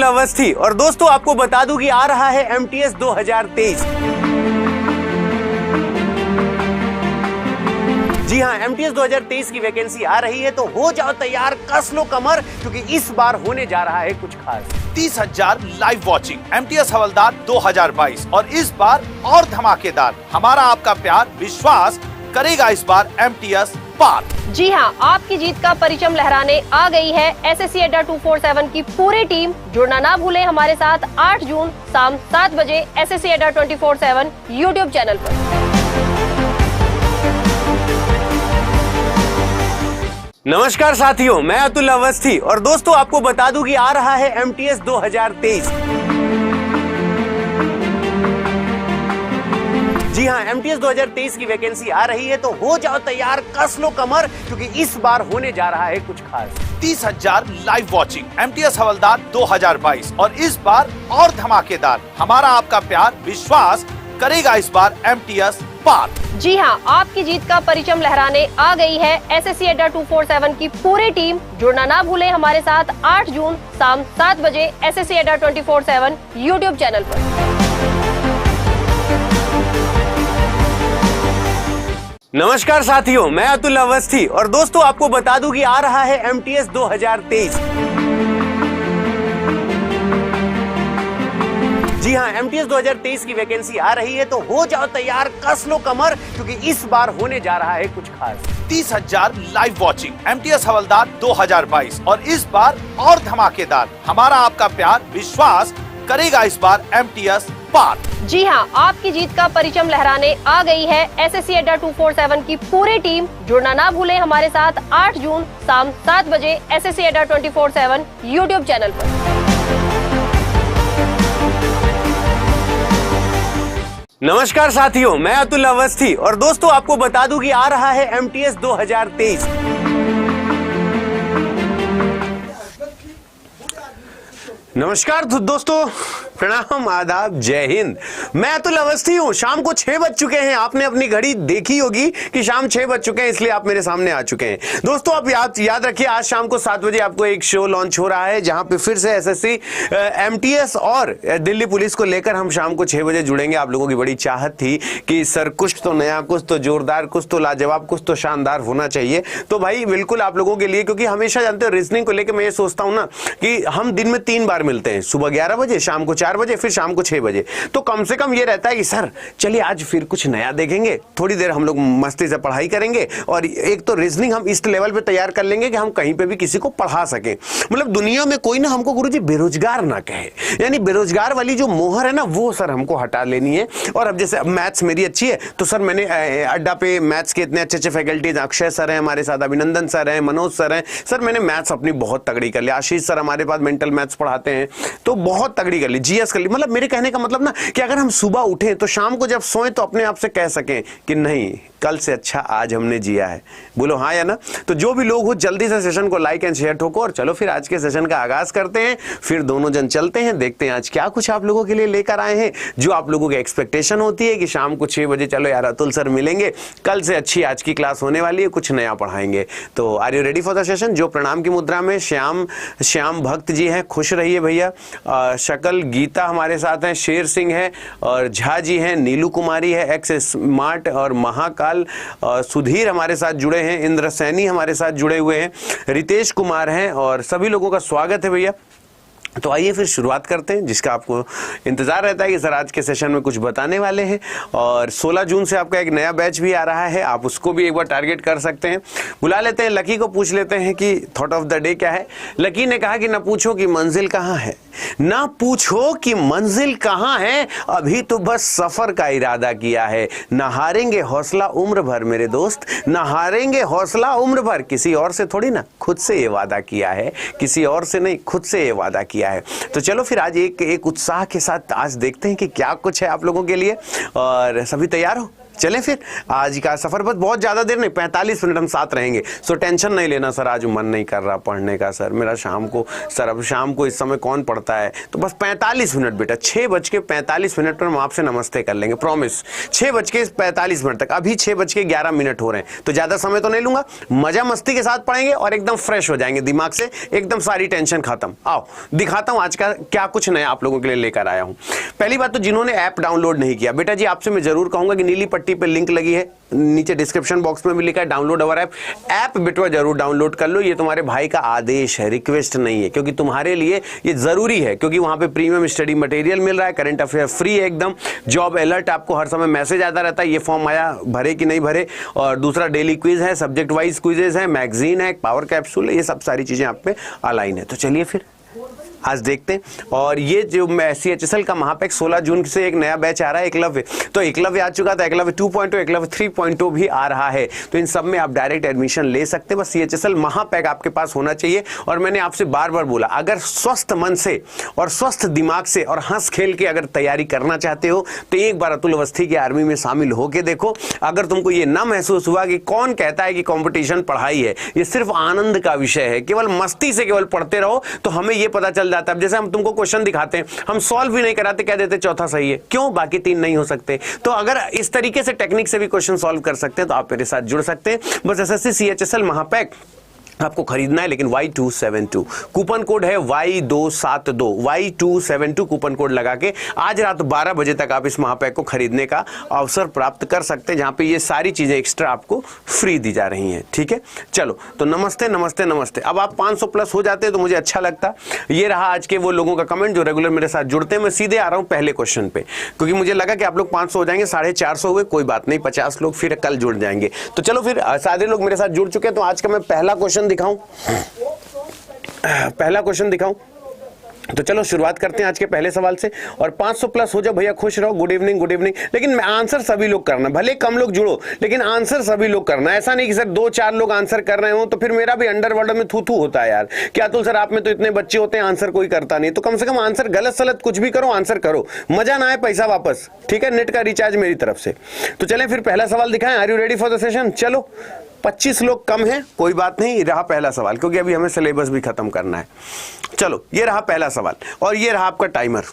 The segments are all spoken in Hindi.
अवस्थी और दोस्तों आपको बता दूं कि आ रहा है एमटीएस 2023। जी हाँ, एमटीएस 2023 की वैकेंसी आ रही है, तो हो जाओ तैयार, कस लो कमर, क्योंकि इस बार होने जा रहा है कुछ खास। 30,000 लाइव वॉचिंग एमटीएस हवलदार 2022 और इस बार और धमाकेदार। हमारा आपका प्यार विश्वास करेगा इस बार एमटीएस पार। जी हाँ, आपकी जीत का परचम लहराने आ गई है एसएससी अड्डा 247 की पूरी टीम। जुड़ना ना भूलें हमारे साथ 8 जून शाम 7 बजे एसएससी अड्डा 247 यूट्यूब चैनल पर। नमस्कार साथियों, मैं अतुल अवस्थी और दोस्तों आपको बता दूं कि आ रहा है एमटीएस 2023। जी हाँ, एमटीएस 2023 की वैकेंसी आ रही है, तो हो जाओ तैयार, कस लो कमर, क्योंकि इस बार होने जा रहा है कुछ खास। 30,000 लाइव वॉचिंग एमटीएस हवलदार 2022 और इस बार और धमाकेदार। हमारा आपका प्यार विश्वास करेगा इस बार एमटीएस पार। जी हाँ, आपकी जीत का परचम लहराने आ गई है एसएससी अड्डा 247 की पूरी टीम। जुड़ना ना भूलें हमारे साथ 8 जून शाम 7 बजे एसएससी अड्डा 247 यूट्यूब चैनल पर। नमस्कार साथियों, मैं अतुल अवस्थी और दोस्तों आपको बता दूं कि आ रहा है एमटीएस 2023। जी हाँ, एमटीएस 2023 की वैकेंसी आ रही है, तो हो जाओ तैयार, कस लो कमर, क्योंकि इस बार होने जा रहा है कुछ खास। 30,000 लाइव वॉचिंग एमटीएस हवलदार 2022 और इस बार और धमाकेदार। हमारा आपका प्यार विश्वास करेगा इस बार एमटीएस पार। जी हाँ, आपकी जीत का परचम लहराने आ गई है एसएससी अड्डा 247 की पूरी टीम। जुड़ना ना भूलें हमारे साथ 8 जून शाम 7 बजे एसएससी अड्डा 247 यूट्यूब चैनल पर। नमस्कार साथियों, मैं अतुल अवस्थी और दोस्तों आपको बता दूं कि आ रहा है एमटीएस 2023। नमस्कार दोस्तों, प्रणाम, आदाब, जय हिंद। मैं अतुल अवस्थी हूँ। शाम को 6 बज चुके हैं। आपने अपनी घड़ी देखी होगी कि शाम 6 बज चुके हैं, इसलिए आप मेरे सामने आ चुके हैं। दोस्तों आप याद रखिए, आज शाम को 7 बजे आपको एक शो लॉन्च हो रहा है, जहां पे फिर से एसएससी, एमटीएस और दिल्ली पुलिस को लेकर हम शाम को 6 बजे जुड़ेंगे। आप लोगों की बड़ी चाहत थी कि सर कुछ तो नया, कुछ तो जोरदार, कुछ तो लाजवाब, कुछ तो शानदार होना चाहिए। तो भाई बिल्कुल आप लोगों के लिए, क्योंकि हमेशा जानते हो रीजनिंग को लेकर मैं ये सोचता हूं ना कि हम दिन में 3 बार मिलते हैं, सुबह 11 बजे, शाम को 4 बजे, फिर शाम को 6 बजे। तो कम से कम ये रहता है कि सर चलिए आज फिर कुछ नया देखेंगे, थोड़ी देर हम लोग मस्ती से पढ़ाई करेंगे और एक तो रीजनिंग हम इस लेवल पे तैयार कर लेंगे कि हम कहीं पे भी किसी को पढ़ा सकें। मतलब दुनिया में कोई ना हमको गुरुजी बेरोजगार ना कहे, यानी बेरोजगार वाली जो मोहर है ना, वो सर हमको हटा लेनी है। और अब जैसे मैथ्स मेरी अच्छी है, तो सर मैंने अड्डा पे मैथ्स के इतने अच्छे फैकल्टीज, अक्षय सर हैं हमारे साथ, अभिनंदन सर हैं, मनोज सर हैं, सर मैंने मैथ्स अपनी बहुत तगड़ी कर ली। आशीष सर हमारे पास मेंटल मैथ्स पढ़ाते हैं, तो बहुत तगड़ी कर ली, जीएस कर ली। मतलब मेरे कहने का मतलब ना कि अगर हम सुबह उठें तो शाम को जब सोएं तो अपने आप से कह सकें कि नहीं, कल से अच्छा आज हमने जिया है। बोलो हाँ या ना? तो जो भी लोग हो जल्दी से सेशन को लाइक एंड शेयर ठोको और चलो फिर आज के सेशन का आगाज करते हैं। फिर दोनों जन चलते हैं, देखते हैं आज क्या कुछ आप लोगों के लिए लेकर आए हैं। जो आप लोगों की एक्सपेक्टेशन होती है कि शाम को 6 बजे चलो यार अतुल सर मिलेंगे, कल से अच्छी आज की क्लास होने वाली है, कुछ नया पढ़ाएंगे। तो are you ready for the session? जो प्रणाम की मुद्रा में श्याम भक्त जी हैं, खुश रहिए भैया। शकल गीता हमारे साथ हैं, शेर सिंह है और झा जी हैं, नीलू कुमारी है, एक्स स्मार्ट और महाकाल, सुधीर हमारे साथ जुड़े हैं, इंद्र सैनी हमारे साथ जुड़े हुए हैं, रितेश कुमार हैं और सभी लोगों का स्वागत है भैया। तो आइए फिर शुरुआत करते हैं, जिसका आपको इंतजार रहता है कि सर आज के सेशन में कुछ बताने वाले हैं। और 16 जून से आपका एक नया बैच भी आ रहा है, आप उसको भी एक बार टारगेट कर सकते हैं। बुला लेते हैं लकी को, पूछ लेते हैं कि थॉट ऑफ द डे क्या है। लकी ने कहा कि ना पूछो कि मंजिल कहाँ है, ना पूछो कि मंजिल कहाँ है, अभी तो बस सफर का इरादा किया है। ना हारेंगे हौसला उम्र भर मेरे दोस्त, ना हारेंगे हौसला उम्र भर, किसी और से थोड़ी ना, खुद से ये वादा किया है, किसी और से नहीं, खुद से ये वादा किया है। तो चलो फिर आज एक उत्साह के साथ आज देखते हैं कि क्या कुछ है आप लोगों के लिए। और सभी तैयार हो? चले फिर आज का सफर, बस बहुत ज्यादा देर नहीं, 45 मिनट हम साथ रहेंगे। सो टेंशन नहीं लेना सर, आज मन नहीं कर रहा पढ़ने का सर मेरा शाम को, सर अब शाम को इस समय कौन पढ़ता है, तो बस 45 मिनट बेटा, 6:45 पर हम आपसे नमस्ते कर लेंगे, प्रॉमिस। 6:45 तक, अभी 6:11 हो रहे हैं, तो ज्यादा समय तो नहीं लूंगा, मजा मस्ती के साथ पढ़ेंगे और एकदम फ्रेश हो जाएंगे दिमाग से, एकदम सारी टेंशन खत्म। आओ दिखाता हूं आज का क्या कुछ नया आप लोगों के लिए लेकर आया हूं। पहली बात तो जिन्होंने ऐप डाउनलोड नहीं किया, बेटा जी आपसे मैं जरूर कहूंगा कि नीली पट्टी पे लिंक लगी है, नीचे डिस्क्रिप्शन बॉक्स में भी लिखा है डाउनलोड अवर ऐप बेटवा जरूर डाउनलोड कर लो। ये तुम्हारे भाई का आदेश है, रिक्वेस्ट नहीं है, क्योंकि तुम्हारे लिए ये जरूरी है, क्योंकि वहां पे प्रीमियम स्टडी मटेरियल मिल रहा है, करंट अफेयर फ्री है एकदम, जॉब अलर्ट आपको हर समय मैसेज आता रहता है, ये फॉर्म आया भरे कि नहीं भरे, और दूसरा डेली क्विज है, सब्जेक्ट वाइज क्विजेज है, मैगजीन है, पावर कैप्सूल है, ये सब सारी चीजें आप पे अलाइन है। तो चलिए फिर आज देखते हैं। और ये जो CHSL का महापैक 16 जून से एक नया बैच आ रहा है एकलव्य, तो एकलव्य आ चुका था, एकलव्य 2.0 एकलव्य 3.0 भी आ रहा है, तो इन सब में आप डायरेक्ट एडमिशन ले सकते हैं। बस CHSL महापैक आपके पास होना चाहिए। और मैंने आपसे बार बार बोला, अगर स्वस्थ मन से और स्वस्थ दिमाग से और हंस खेल के अगर तैयारी करना चाहते हो तो एक बार अतुल अवस्थी की आर्मी में शामिल होके देखो। अगर तुमको ये ना महसूस हुआ कि कौन कहता है कि कॉम्पिटिशन पढ़ाई है, ये सिर्फ आनंद का विषय है, केवल मस्ती से केवल पढ़ते रहो, तो हमें ये पता चल जाता है। जैसे हम तुमको क्वेश्चन दिखाते हैं, हम सॉल्व भी नहीं कराते, कह देते चौथा सही है, क्यों, बाकी 3 नहीं हो सकते। तो अगर इस तरीके से टेक्निक से भी क्वेश्चन सॉल्व कर सकते हैं तो आप मेरे साथ जुड़ सकते हैं। बस SSC CHSL महापैक आपको खरीदना है, लेकिन Y272 कूपन कोड है, Y272 कूपन कोड लगा के आज रात 12 बजे तक आप इस महापैक को खरीदने का अवसर प्राप्त कर सकते हैं, जहां पे ये सारी चीजें एक्स्ट्रा आपको फ्री दी जा रही हैं। ठीक है, चलो तो नमस्ते नमस्ते नमस्ते। अब आप 500 प्लस हो जाते हैं तो मुझे अच्छा लगता। ये रहा आज के वो लोगों का कमेंट जो रेगुलर मेरे साथ जुड़ते हैं। मैं सीधे आ रहा हूं पहले क्वेश्चन पे, क्योंकि मुझे लगा कि आप लोग 500 हो जाएंगे, 450 हुए, कोई बात नहीं, 50 लोग फिर कल जुड़ जाएंगे। तो चलो फिर सारे लोग मेरे साथ जुड़ चुके हैं, तो आज का मैं पहला क्वेश्चन दिखाऊं, पहला क्वेश्चन दिखाऊं। तो चलो शुरुआत करते हैं आज के पहले सवाल से। और 500 प्लस हो जाओ भैया, खुश रहो, गुड इवनिंग गुड इवनिंग। लेकिन आंसर सभी लोग करना, भले कम लोग जुड़ो लेकिन आंसर सभी लोग करना। ऐसा नहीं कि सर 2-4 लोग आंसर कर रहे हो तो फिर मेरा भी अंडरवर्ल्ड में थू होता है यार, क्या अतुल सर आप में तो इतने बच्चे होते हैं आंसर कोई करता नहीं। तो कम से कम आंसर गलत सलत कुछ भी करो, आंसर करो, मजा ना आए पैसा वापस, ठीक है, नेट का रिचार्ज मेरी तरफ से। तो चलें फिर पहला सवाल दिखाएं। Are you ready for the session? चलो 25 लोग कम हैं, कोई बात नहीं, रहा पहला सवाल, क्योंकि अभी हमें सिलेबस भी खत्म करना है। चलो ये रहा पहला सवाल और ये रहा आपका टाइमर।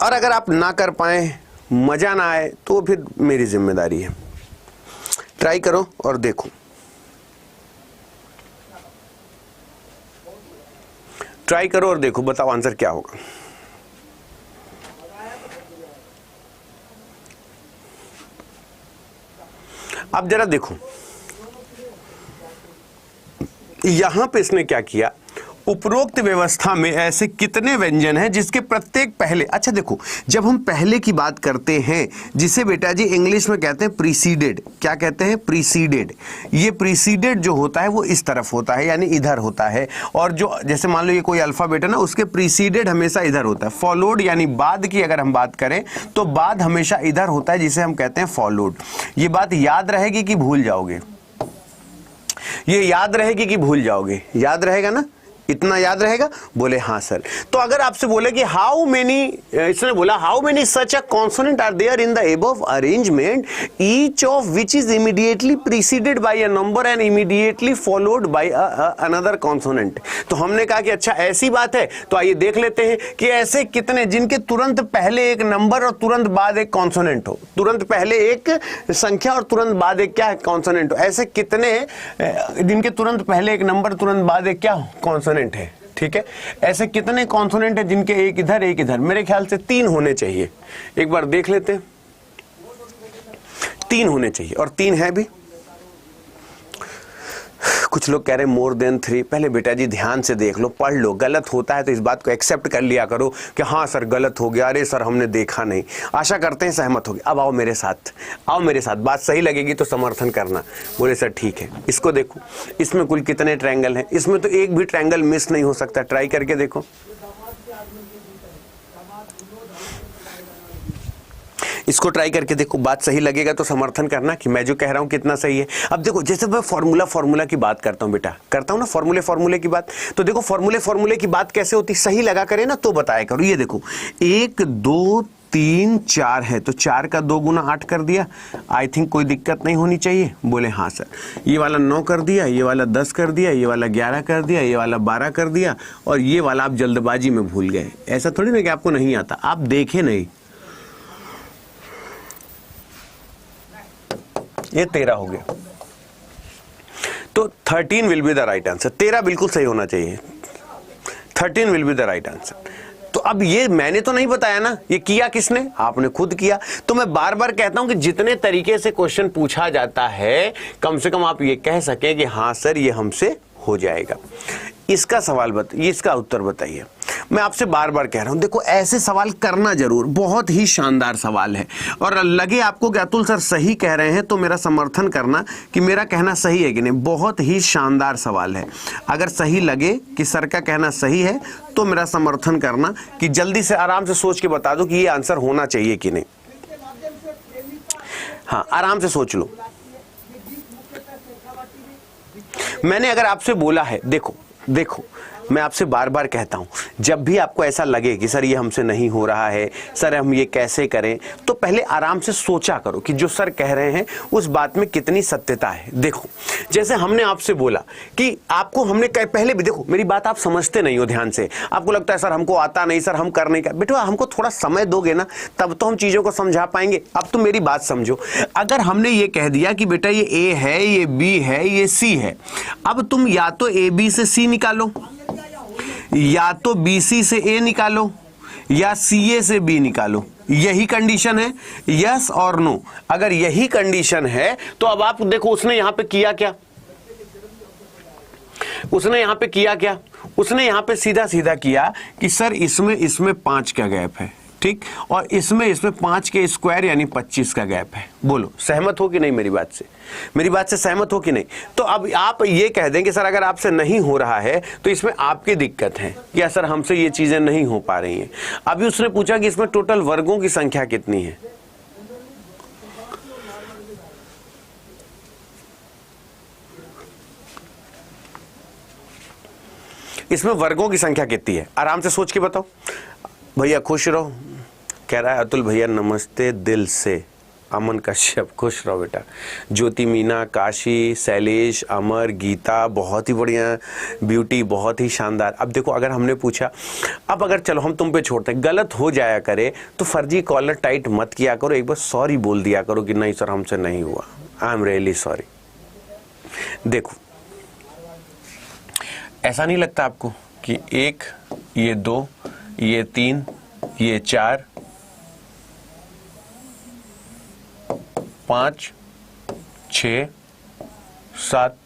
और अगर आप ना कर पाए, मजा ना आए, तो फिर मेरी जिम्मेदारी है। ट्राई करो और देखो, ट्राई करो और देखो, बताओ आंसर क्या होगा। अब जरा देखो यहां पे इसने क्या किया, उपरोक्त व्यवस्था में ऐसे कितने व्यंजन हैं जिसके प्रत्येक पहले, अच्छा देखो जब हम पहले की बात करते हैं, जिसे बेटा जी इंग्लिश में कहते हैं प्रीसीडेड, क्या कहते हैं, प्रीसीडेड। ये प्रीसीडेड जो होता है वो इस तरफ होता है, यानी इधर होता है। और जो जैसे मान लो ये कोई अल्फाबेट है ना, उसके प्रीसीडेड हमेशा इधर होता है। फॉलोड यानी बाद की अगर हम बात करें तो बाद हमेशा इधर होता है, जिसे हम कहते हैं फॉलोड। ये बात याद रहेगी कि भूल जाओगे? ये याद रहेगी कि भूल जाओगे? याद रहेगा ना, इतना याद रहेगा? बोले हाँ सर। तो अगर आपसे बोले कि हाउ मेनी, इसने बोला how many such a consonant are there in the above arrangement, each of which is immediately preceded by a number and immediately followed by another consonant. तो हमने कहा कि अच्छा ऐसी बात है, तो आइए देख लेते हैं कि ऐसे कितने जिनके तुरंत पहले एक नंबर और तुरंत बाद एक कॉन्सोनेंट हो, तुरंत पहले एक संख्या और तुरंत बाद एक क्या है, कॉन्सोनेंट हो। ऐसे कितने जिनके तुरंत पहले एक नंबर तुरंत बाद एक क्या हो, कॉन्सोनेंट है। ठीक है, ऐसे कितने कॉन्सोनेंट है जिनके एक इधर एक इधर? मेरे ख्याल से 3 होने चाहिए। एक बार देख लेते हैं, 3 होने चाहिए और 3 है भी। कुछ लोग कह रहे हैं मोर देन 3। पहले बेटा जी ध्यान से देख लो, पढ़ लो, गलत होता है तो इस बात को एक्सेप्ट कर लिया करो कि हाँ सर गलत हो गया, अरे सर हमने देखा नहीं। आशा करते हैं सहमत होगी। अब आओ मेरे साथ, आओ मेरे साथ, बात सही लगेगी तो समर्थन करना। बोले सर ठीक है। इसको देखो, इसमें कुल कितने ट्रायंगल हैं? इसमें तो एक भी ट्रायंगल मिस नहीं हो सकता। ट्राई करके देखो, इसको ट्राई करके देखो, बात सही लगेगा तो समर्थन करना कि मैं जो कह रहा हूं कितना सही है। अब देखो जैसे मैं फॉर्मूला की बात करता हूं बेटा, करता हूं ना फॉर्मूले की बात, तो देखो फॉर्मूले की बात कैसे होती, सही लगा करे ना तो बताया करो। ये देखो 1 2 3 4 है तो 4 का 2 गुना 8 कर दिया। आई थिंक कोई दिक्कत नहीं होनी चाहिए। बोले हाँ सर। ये वाला 9 कर दिया, ये वाला 10 कर दिया, ये वाला 11 कर दिया, ये वाला 12 कर दिया और ये वाला आप जल्दबाजी में भूल गए। ऐसा थोड़ी ना कि आपको नहीं आता, आप देखे नहीं। ये 13 हो गया तो 13 will be the right answer. 13 बिल्कुल सही होना चाहिए। 13 will be the right answer. तो अब ये मैंने तो नहीं बताया ना, ये किया किसने? आपने खुद किया। तो मैं बार बार कहता हूं कि जितने तरीके से क्वेश्चन पूछा जाता है कम से कम आप ये कह सकें कि हाँ सर ये हमसे हो जाएगा। इसका सवाल इसका उत्तर बताइए। मैं आपसे बार बार कह रहा हूं, देखो ऐसे सवाल करना जरूर, बहुत ही शानदार सवाल है। और लगे आपको कि अतुल सर सही कह रहे हैं तो मेरा समर्थन करना कि मेरा कहना सही है कि नहीं। बहुत ही शानदार सवाल है। अगर सही लगे कि सर का कहना सही है तो मेरा समर्थन करना कि जल्दी से आराम से सोच के बता दो कि ये आंसर होना चाहिए कि नहीं। हाँ, आराम से सोच लो। मैंने अगर आपसे बोला है, देखो मैं आपसे बार बार कहता हूं, जब भी आपको ऐसा लगे कि सर ये हमसे नहीं हो रहा है, सर हम ये कैसे करें, तो पहले आराम से सोचा करो कि जो सर कह रहे हैं उस बात में कितनी सत्यता है। देखो जैसे हमने आपसे बोला कि आपको हमने पहले भी, देखो मेरी बात आप समझते नहीं हो ध्यान से। आपको लगता है सर हमको आता नहीं, सर हम कर नहीं कर। बेटा हमको थोड़ा समय दोगे ना तब तो हम चीजों को समझा पाएंगे। अब तो मेरी बात समझो। अगर हमने ये कह दिया कि बेटा ये ए है, ये बी है, ये सी है, अब तुम या तो ए बी से सी निकालो, या तो BC से A निकालो, या CA से B निकालो। यही कंडीशन है, यस और नो। अगर यही कंडीशन है तो अब आप देखो उसने यहां पे किया क्या, उसने यहां पे सीधा सीधा किया कि सर इसमें 5 का गैप है, ठीक, और इसमें 5 के स्क्वायर यानी 25 का गैप है। बोलो सहमत हो कि नहीं मेरी बात से? मेरी बात से सहमत हो कि नहीं? तो अब आप ये कह दें कि सर अगर आपसे नहीं हो रहा है तो इसमें आपकी दिक्कत है, या सर हमसे ये चीजें नहीं हो पा रही हैं। अभी उसने पूछा कि इसमें टोटल वर्गों की संख्या कितनी है। इसमें वर्गों की संख्या कितनी है? आराम से सोच के बताओ। भैया खुश रहो, कह रहा है अतुल भैया नमस्ते दिल से। अमन कश्यप खुश रहो बेटा। ज्योति मीना, काशी, शैलेश, अमर, गीता, बहुत ही बढ़िया, ब्यूटी बहुत ही शानदार। अब देखो अगर हमने पूछा, अब अगर चलो हम तुम पे छोड़ते हैं, गलत हो जाया करे तो फर्जी कॉलर टाइट मत किया करो, एक बार सॉरी बोल दिया करो कि नहीं सर हमसे नहीं हुआ, आई एम रियली सॉरी। देखो ऐसा नहीं लगता आपको कि 1, ये 2, ये 3, ये 4, 5, 6, 7,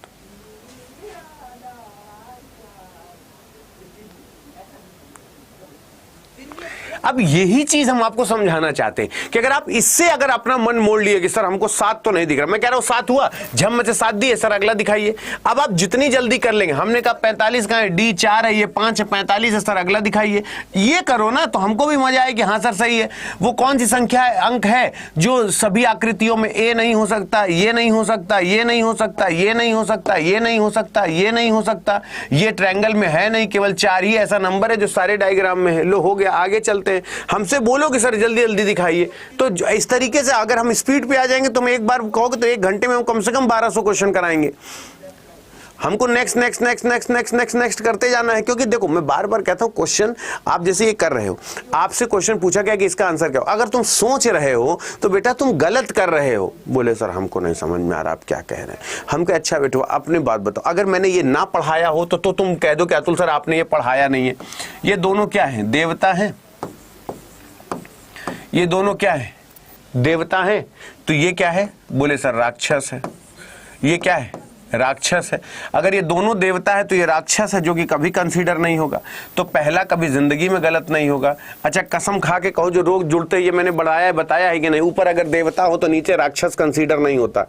अब यही चीज हम आपको समझाना चाहते हैं कि अगर आप इससे अगर अपना मन मोड़ लिए कि सर हमको 7 तो नहीं दिख रहा, मैं कह रहा हूं 7 हुआ, झम से 7 दिए, सर अगला दिखाइए। अब आप जितनी जल्दी कर लेंगे, हमने कहा 45 कहां है, D 4 है, ये 5 है, 45 है, सर अगला दिखाइए। ये करो ना तो हमको भी मजा आए कि हाँ सर सही है। वो कौन सी संख्या है, अंक है जो सभी आकृतियों में A नहीं हो सकता, ये नहीं हो सकता, ये नहीं हो सकता, ये नहीं हो सकता, ये नहीं हो सकता, ये नहीं हो सकता, ये ट्रायंगल में है नहीं, केवल 4 ही ऐसा नंबर है जो सारे डायग्राम में है। लो हो गया, आगे चलते। हमसे बोलो कि सर जल्दी जल्दी दिखाइए, तो इस तरीके से अगर हम स्पीड पे आ जाएंगे तो मैं एक बार कहोगे तो 1 घंटे में हम कम से कम 1200 क्वेश्चन कराएंगे। हमको next next next next next next next करते जाना है। क्योंकि देखो मैं बार बार कहता हूं, क्वेश्चन आप जैसे ये कर रहे हो, आपसे क्वेश्चन पूछा गया कि इसका आंसर क्या हो, अगर तुम सोच रहे हो तो बेटा तुम गलत कर रहे हो। बोले सर हमको नहीं समझ में आ रहा आप क्या कह रहे हैं। हम कहे अच्छा बेटो अपनी बात बताओ, अगर मैंने ये ना पढ़ाया हो तो तुम कह दो कि अतुल सर आपने ये पढ़ाया नहीं है। ये दोनों क्या है, देवता है। ये दोनों क्या है, देवता है। तो ये क्या है, बोले सर राक्षस है। ये क्या है, राक्षस है। अगर ये दोनों देवता है तो ये राक्षस है, जो कि कभी कंसीडर नहीं होगा। तो पहला कभी जिंदगी में गलत नहीं होगा। अच्छा कसम खा के कहो जो रोग जुड़ते, ये मैंने बताया है कि नहीं, ऊपर अगर देवता हो तो नीचे राक्षस कंसीडर नहीं होता।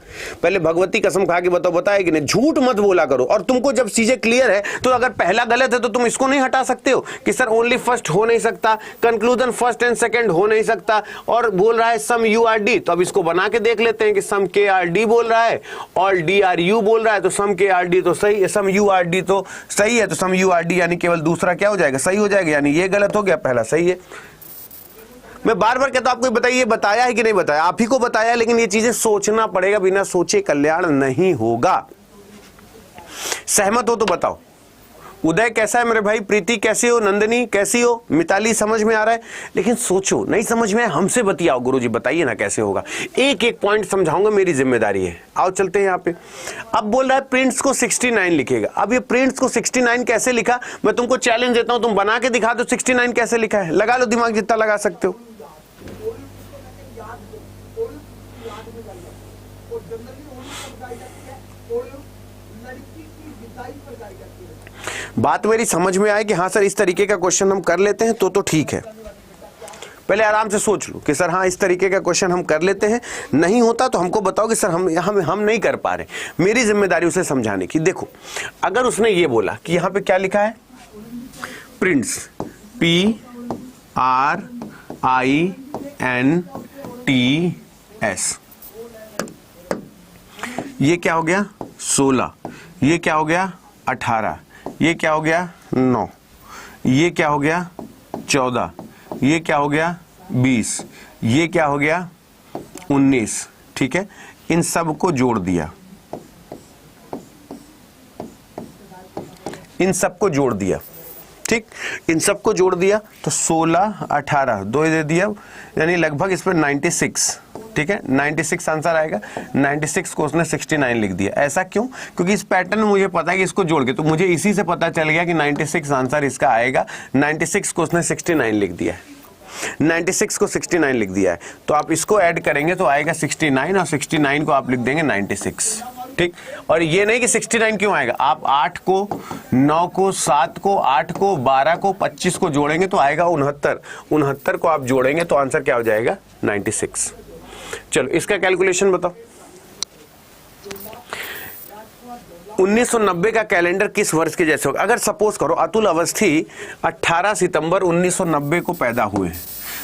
पहले भगवती कसम खा के बताया कि नहीं, झूठ मत बोला करो। और तुमको जब चीजें क्लियर है तो अगर पहला गलत है तो तुम इसको नहीं हटा सकते हो कि सर ओनली फर्स्ट हो नहीं सकता, कंक्लूजन फर्स्ट एंड सेकेंड हो नहीं सकता, और बोल रहा है सम URD। तो अब इसको बना के देख लेते हैं कि सम KRD बोल रहा है और DRU बोल रहा है, तो सम KRD तो सही है, सम URD तो सही है। तो सम URD यानी केवल दूसरा क्या हो जाएगा, सही हो जाएगा, यानी ये गलत हो गया, पहला सही है। मैं बार बार कहता हूं आपको बताइए, बताया है कि नहीं बताया? आप ही को बताया, लेकिन ये चीजें सोचना पड़ेगा, बिना सोचे कल्याण नहीं होगा। सहमत हो तो बताओ। उदय कैसा है मेरे भाई? प्रीति कैसी हो? नंदिनी कैसी हो? मिताली समझ में आ रहा है? लेकिन सोचो, नहीं समझ में हमसे बतियाओ। गुरुजी बताइए ना कैसे होगा, एक एक पॉइंट समझाऊंगा, मेरी जिम्मेदारी है। आओ चलते हैं यहाँ पे। अब बोल रहा है प्रिंस को 69 लिखेगा। अब ये प्रिंस को 69 कैसे लिखा? मैं तुमको चैलेंज देता हूं, तुम बना के दिखा दो 69 कैसे लिखा है। लगा लो दिमाग जितना लगा सकते हो। बात मेरी समझ में आए कि हाँ सर इस तरीके का क्वेश्चन हम कर लेते हैं तो ठीक है। पहले आराम से सोच लो कि सर हाँ इस तरीके का क्वेश्चन हम कर लेते हैं, नहीं होता तो हमको बताओ कि सर हम नहीं कर पा रहे। मेरी जिम्मेदारी उसे समझाने की। देखो अगर उसने ये बोला कि यहाँ पे क्या लिखा है, प्रिंस PRINTS, ये क्या हो गया 16, ये क्या हो गया 18, ये क्या हो गया 9, ये क्या हो गया 14, ये क्या हो गया 20, ये क्या हो गया 19। ठीक है, इन सब को जोड़ दिया, इन सबको जोड़ दिया। ठीक, इन सबको जोड़ दिया तो 16 18 2 दे दिया, यानी लगभग इस पर 96। ठीक है, 96 आंसर आएगा। 96 को उसने 69 लिख दिया। ऐसा क्यों? क्योंकि इस पैटर्न में मुझे पता है कि इसको जोड़ के, तो मुझे इसी से पता चल गया कि 96 आंसर इसका आएगा। 96 को उसने 69 लिख दिया है, 96 को 69 लिख दिया है। तो आप इसको ऐड करेंगे तो आएगा 69 और 69 को आप लिख देंगे 96। ठीक, और ये नहीं कि 69 क्यों आएगा, आप 8 को 9 को 7 को 8 को 12 को 25 को जोड़ेंगे तो आएगा 69। 69 को आप जोड़ेंगे तो आंसर क्या हो जाएगा 96। चलो इसका कैलकुलेशन बताओ। 1990 का कैलेंडर किस वर्ष के जैसे होगा? अगर सपोज करो अतुल अवस्थी 18 सितंबर 1990 को पैदा हुए हैं,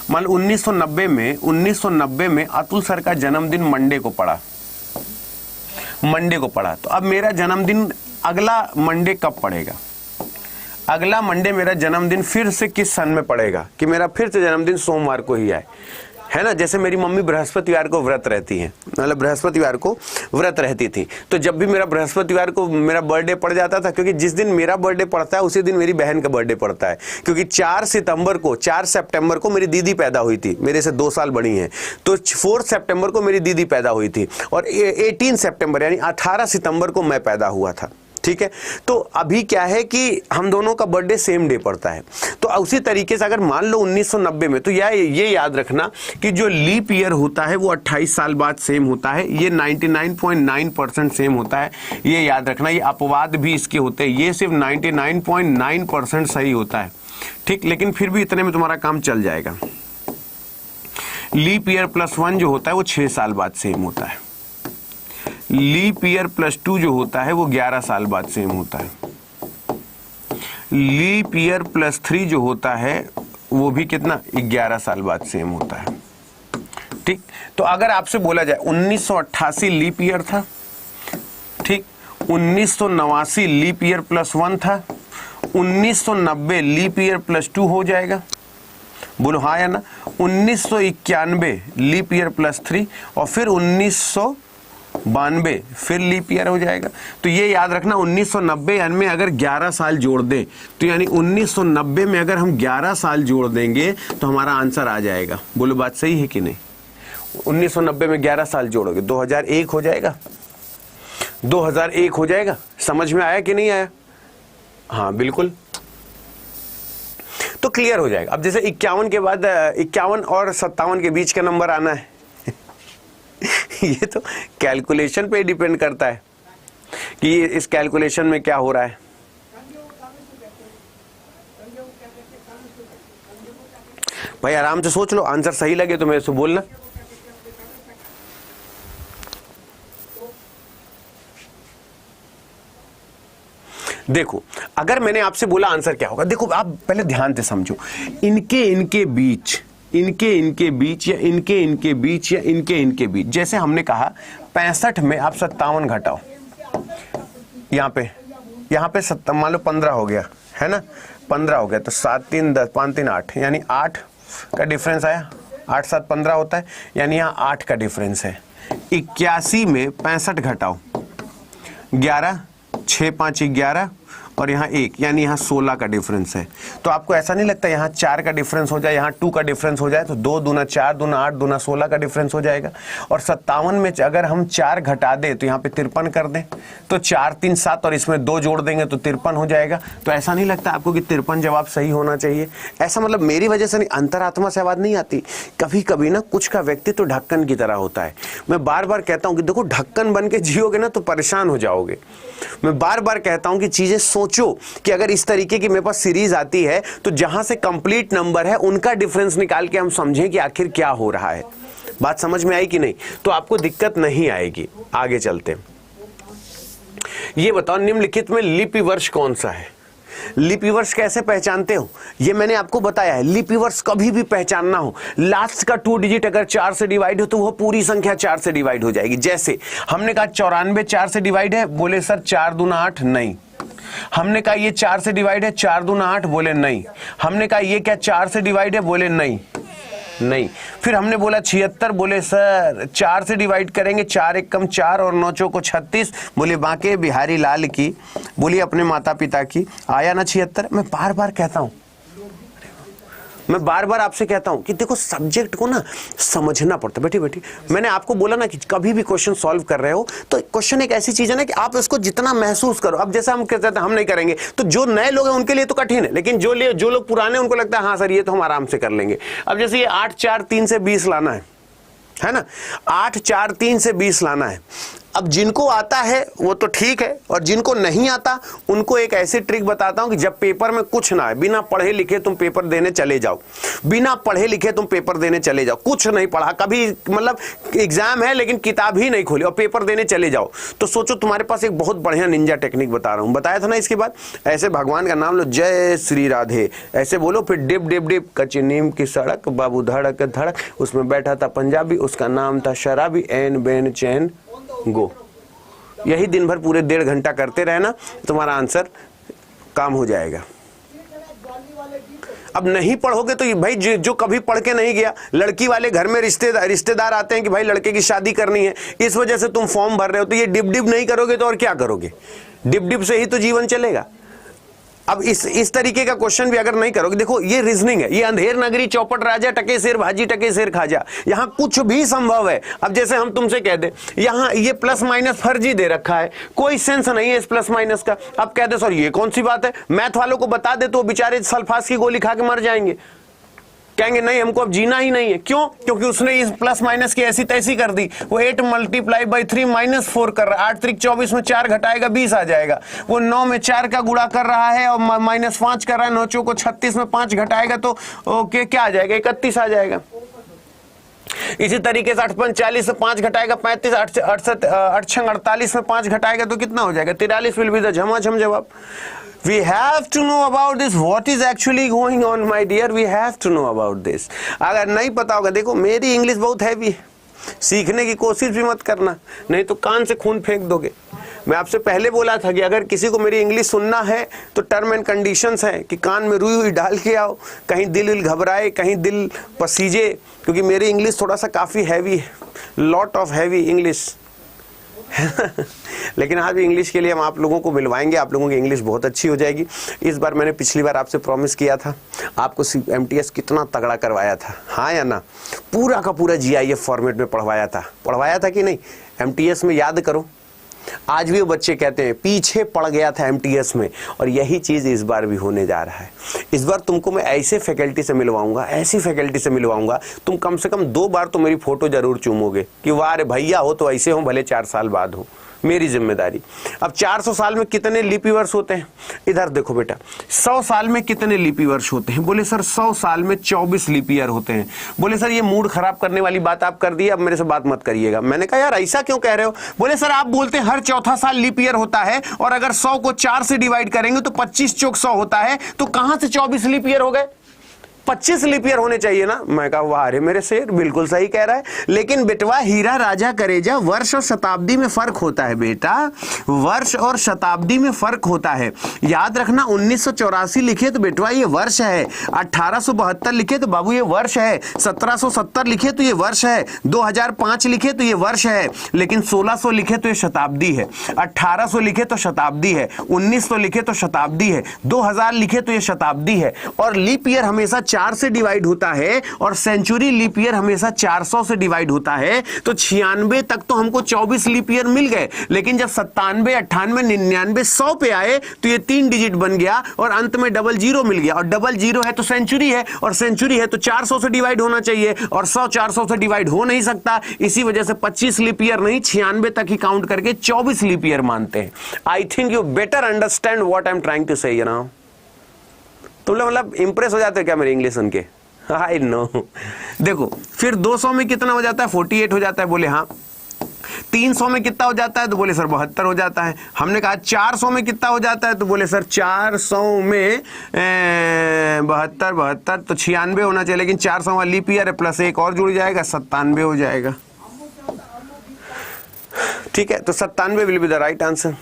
मान लो 1990 में अतुल सर का जन्मदिन मंडे को पड़ा, तो अब मेरा जन्मदिन अगला मंडे कब पड़ेगा? अगला मंडे मेरा जन्मदिन फिर से किस सन में पड़ेगा कि मेरा फिर से जन्मदिन सोमवार को ही आए, है ना? जैसे मेरी मम्मी बृहस्पतिवार को व्रत रहती हैं, मतलब बृहस्पतिवार को व्रत रहती थी, तो जब भी मेरा बृहस्पतिवार को मेरा बर्थडे पड़ जाता था, क्योंकि जिस दिन मेरा बर्थडे पड़ता है उसी दिन मेरी बहन का बर्थडे पड़ता है, क्योंकि 4 सितंबर को मेरी दीदी पैदा हुई थी, मेरे से 2 साल बड़ी हैं, तो 4 सितंबर को मेरी दीदी पैदा हुई थी और 18 सितंबर यानी 18 सितंबर को मैं पैदा हुआ था। ठीक है, तो अभी क्या है कि हम दोनों का बर्थडे सेम डे पड़ता है। तो उसी तरीके से अगर मान लो 1990 में, तो ये याद रखना कि जो लीप ईयर होता है वो 28 साल बाद सेम होता है, ये 99.9% सेम होता है, ये याद रखना। ये अपवाद भी इसके होते हैं, ये सिर्फ 99.9% सही होता है। ठीक, लेकिन फिर भी इतने में तुम्हारा काम चल जाएगा। लीप ईयर +1 जो होता है वो 6 साल बाद सेम होता है। लीप ईयर +2 जो होता है वो 11 साल बाद सेम होता है। लीप ईयर +3 जो होता है वो भी कितना 11 साल बाद सेम होता है। ठीक, तो अगर आपसे बोला जाए 1988 लीप ईयर था, ठीक, 1989 लीप ईयर +1 था, 1990 लीप ईयर +2 हो जाएगा, बोलो हाँ या ना? 1991 लीप ईयर +3 और फिर 1992 फिर लीप ईयर हो जाएगा। तो ये याद रखना 1990 में अगर 11 साल जोड़ दें तो यानी 1990 में अगर हम 11 साल जोड़ देंगे तो हमारा आंसर आ जाएगा। बोलो बात सही है कि नहीं? 1990 में 11 साल जोड़ोगे 2001 हो जाएगा, 2001 हो जाएगा। समझ में आया कि नहीं आया? हाँ बिल्कुल, तो क्लियर हो जाएगा। अब जैसे 51 के बाद 51 और 57 के बीच का नंबर आना है ये तो कैलकुलेशन पे डिपेंड करता है कि इस कैलकुलेशन में क्या हो रहा है। भाई आराम से सोच लो, आंसर सही लगे तो मेरे से बोलना। देखो अगर मैंने आपसे बोला आंसर क्या होगा, देखो आप पहले ध्यान से समझो, इनके बीच या इनके बीच या इनके बीच, जैसे हमने कहा 65 में आप 57 घटाओ, यहाँ पे मान लो 15 हो गया, है ना? 15 हो गया तो 7 3 10 5 3 8 यानी 8 का डिफरेंस आया, 8 7 15 होता है, यानी यहाँ 8 का डिफरेंस है। 81 में 65 घटाओ 11, 6 5 11 और यहाँ 1, यानी यहाँ 16 का डिफरेंस है। तो आपको ऐसा नहीं लगता यहाँ 4 का डिफरेंस हो जाए, यहाँ 2 का डिफरेंस हो जाए तो 2 दूना 4 दूना 8 दूना 16 का डिफरेंस हो जाएगा। और 57 में अगर हम 4 घटा दें तो यहाँ पे 53 कर दें तो 4 3 7 और इसमें 2 जोड़ देंगे तो 53 हो जाएगा। तो ऐसा नहीं लगता आपको कि 53 जवाब सही होना चाहिए? ऐसा मतलब मेरी वजह से नहीं, अंतरात्मा से आवाज नहीं आती। कभी कभी ना कुछ का व्यक्तित्व ढक्कन की तरह होता है। मैं बार बार कहता हूं कि देखो ढक्कन बन के जियोगे ना तो परेशान हो जाओगे। मैं बार बार कहता हूं कि चीजें सोचो कि अगर इस तरीके की मेरे पास सीरीज आती है तो जहां से कंप्लीट नंबर है उनका डिफरेंस निकाल के हम समझें कि आखिर क्या हो रहा है। बात समझ में आई कि नहीं? तो आपको दिक्कत नहीं आएगी। आगे चलते, ये बताओ निम्नलिखित में लिपि वर्ष कौन सा है? लिपि वर्ष कैसे पहचानते हो? ये मैंने आपको बताया है। लिपि वर्ष कभी भी पहचानना हो, लास्ट का 2 डिजिट अगर 4 से डिवाइड हो तो वो पूरी संख्या 4 से डिवाइड हो जाएगी। जैसे हमने कहा 94 4 से डिवाइड है, बोले सर 4 दूना 8, नहीं। हमने कहा ये 4 से डिवाइड है, 4 दूना 8, बोले नहीं। हमने कहा ये क्या 4 से डिवाइड है, बोले नहीं नहीं। फिर हमने बोला 76, बोले सर 4 से डिवाइड करेंगे, 4 1 कम 4 और 9 चौको 36, बोले बांके बिहारी लाल की, बोलिए अपने माता पिता की। आया ना 76? मैं बार बार कहता हूं, मैं बार बार आपसे कहता हूं कि देखो सब्जेक्ट को ना समझना पड़ता है। बेटी बेटी मैंने आपको बोला ना कि कभी भी क्वेश्चन सॉल्व कर रहे हो तो क्वेश्चन एक ऐसी चीज है ना कि आप इसको जितना महसूस करो। अब जैसे हम कहते हैं हम नहीं करेंगे, तो जो नए लोग हैं उनके लिए तो कठिन है, लेकिन जो लोग पुराने उनको लगता है हाँ सर ये तो हम आराम से कर लेंगे। अब जैसे ये 8 4 3 से 20 लाना है ना, 8 4 3 से 20 लाना है। अब जिनको आता है वो तो ठीक है, और जिनको नहीं आता उनको एक ऐसी ट्रिक बताता हूं कि जब पेपर में कुछ ना है, बिना पढ़े लिखे तुम पेपर देने चले जाओ। बिना पढ़े लिखे तुम पेपर देने चले जाओ, कुछ नहीं पढ़ा कभी, मतलब एग्जाम है लेकिन किताब ही नहीं खोली और पेपर देने चले जाओ। तो सोचो तुम्हारे पास एक बहुत बढ़िया निंजा टेक्निक बता रहा हूं, बताया था ना। इसके बाद ऐसे भगवान का नाम लो, जय श्री राधे ऐसे बोलो, फिर डिप डिप डिप कच्ची नीम की सड़क, बाबू धड़क धड़क, उसमें बैठा था पंजाबी, उसका नाम था शराबी, एन बेन चैन गो। यही दिन भर पूरे 1.5 घंटा करते रहना, तुम्हारा आंसर काम हो जाएगा। अब नहीं पढ़ोगे तो भाई जो कभी पढ़ के नहीं गया, लड़की वाले घर में रिश्तेदार आते हैं कि भाई लड़के की शादी करनी है, इस वजह से तुम फॉर्म भर रहे हो, तो ये डिप डिप नहीं करोगे तो और क्या करोगे? डिप डिप से ही तो जीवन चलेगा। अब इस तरीके का क्वेश्चन भी अगर नहीं करोगे, देखो ये रीजनिंग है, ये अंधेर नगरी चौपट राजा, टके शेर भाजी टके शेर खाजा, यहाँ कुछ भी संभव है। अब जैसे हम तुमसे कह दे यहाँ ये प्लस माइनस फर्जी दे रखा है, कोई सेंस नहीं है इस प्लस माइनस का। अब कह दे सर ये कौन सी बात है, मैथ वालों को बता दे तो बेचारे सल्फास की गोली खा के मर जाएंगे, कहेंगे नहीं हमको अब जीना ही नहीं है। क्यों? क्योंकि उसने इस प्लस माइनस की ऐसी तैसी कर दी। वो 8 × 3 - 4 कर रहा है, 8 3 24 में 4 घटाएगा 20 आ जाएगा। वो 9 में 4 का गुणा कर रहा है और -5 कर रहा है, 9 चौको 36 में 5 घटाएगा तो ओके क्या आ जाएगा, 31 आ जाएगा। इसी तरीके से 8 × 40 से 5 घटाएगा 35, 8 6 48 में 5 घटाएगा तो कितना हो जाएगा, 43 विल बी द झमाझम जवाब। We have to know about this. What is actually going on, my dear? We have to know about this. अगर नहीं पता होगा, देखो मेरी इंग्लिश बहुत हैवी है, सीखने की कोशिश भी मत करना, नहीं तो कान से खून फेंक दोगे। मैं आपसे पहले बोला था कि अगर किसी को मेरी इंग्लिश सुनना है तो टर्म एंड कंडीशंस है कि कान में रुई हुई डाल के आओ, कहीं दिल घबराए, कहीं दिल पसीजे, क्योंकि मेरी इंग्लिश थोड़ा सा काफ़ी हैवी है, लॉट ऑफ हैवी इंग्लिश लेकिन आज भी इंग्लिश के लिए हम आप लोगों को मिलवाएंगे, आप लोगों की इंग्लिश बहुत अच्छी हो जाएगी। इस बार मैंने पिछली बार आपसे प्रॉमिस किया था, आपको MTS कितना तगड़ा करवाया था, हाँ या ना? पूरा का पूरा GIF फॉर्मेट में पढ़वाया था कि नहीं? MTS में याद करो, आज भी वो बच्चे कहते हैं पीछे पड़ गया था MTS में, और यही चीज़ इस बार भी होने जा रहा है। इस बार तुमको मैं ऐसे फैकल्टी से मिलवाऊंगा, ऐसी फैकल्टी से मिलवाऊंगा, तुम कम से कम 2 बार तो मेरी फोटो जरूर चूमोगे कि वाह रे भैया हो तो ऐसे हो, भले 4 साल बाद हो, मेरी जिम्मेदारी। अब 400 साल में कितने लिपि वर्ष होते हैं? इधर देखो बेटा, 100 साल में कितने लिपि वर्ष होते हैं? बोले सर 100 साल में 24 लिपि ईयर होते हैं। बोले सर ये मूड खराब करने वाली बात आप कर दी, अब मेरे से बात मत करिएगा। मैंने कहा यार ऐसा क्यों कह रहे हो? बोले सर आप बोलते हैं हर चौथा साल लिप ईयर होता है, और अगर 100 को 4 से डिवाइड करेंगे तो 25 चौक 100 होता है, तो कहां से 24 लिप ईयर हो गए? 25 लीप ईयर होने चाहिए ना। मैं कहा वाह रे मेरे शेर, बिल्कुल सही कह रहा है। लेकिन बेटवा हीरा राजा करेजा, वर्ष और शताब्दी में फर्क होता है बेटा, वर्ष और शताब्दी में फर्क होता है। याद रखना 1984 लिखे तो बेटवा ये वर्ष है, 1872 लिखे तो बाबू ये वर्ष है, 1770 लिखे तो ये वर्ष है, 2005 लिखे तो ये वर्ष है, लेकिन 1600 लिखे तो ये शताब्दी है, 1800 लिखे तो शताब्दी है, 1900 लिखे तो शताब्दी है, 2000 लिखे तो ये शताब्दी है। और लीप ईयर हमेशा 4 से डिवाइड होता है और सेंचुरी लीप ईयर हमेशा 400 से डिवाइड होता है। तो 96 तक तो हमको 24 लीप ईयर मिल गए, लेकिन जब 97, 98, 99, 100 पे आए तो ये 3 डिजिट बन गया और अंत में 00 मिल गया। और 00 है तो सेंचुरी है, और सेंचुरी है तो 400 से डिवाइड होना चाहिए, और 100 400 से डिवाइड हो नहीं सकता। इसी वजह से 25 लीप ईयर नहीं, 96 तक ही काउंट करके 24 लीप ईयर मानते हैं। I think you better understand what I am trying to say. You know, तुम लोग मतलब इंप्रेस हो जाते हो क्या मेरी इंग्लिश सुन के? I know. देखो फिर 200 में कितना हो जाता है? 48 हो जाता है। बोले हाँ। 300 में कितना हो जाता है? तो बोले सर 72 हो जाता है। हमने कहा 400 में कितना हो जाता है? तो बोले सर 400 में 72 तो 96 होना चाहिए, लेकिन 400 वाला लीप ईयर है, प्लस एक और जुड़ जाएगा, 97 हो जाएगा। ठीक है, तो 97 will be the right answer.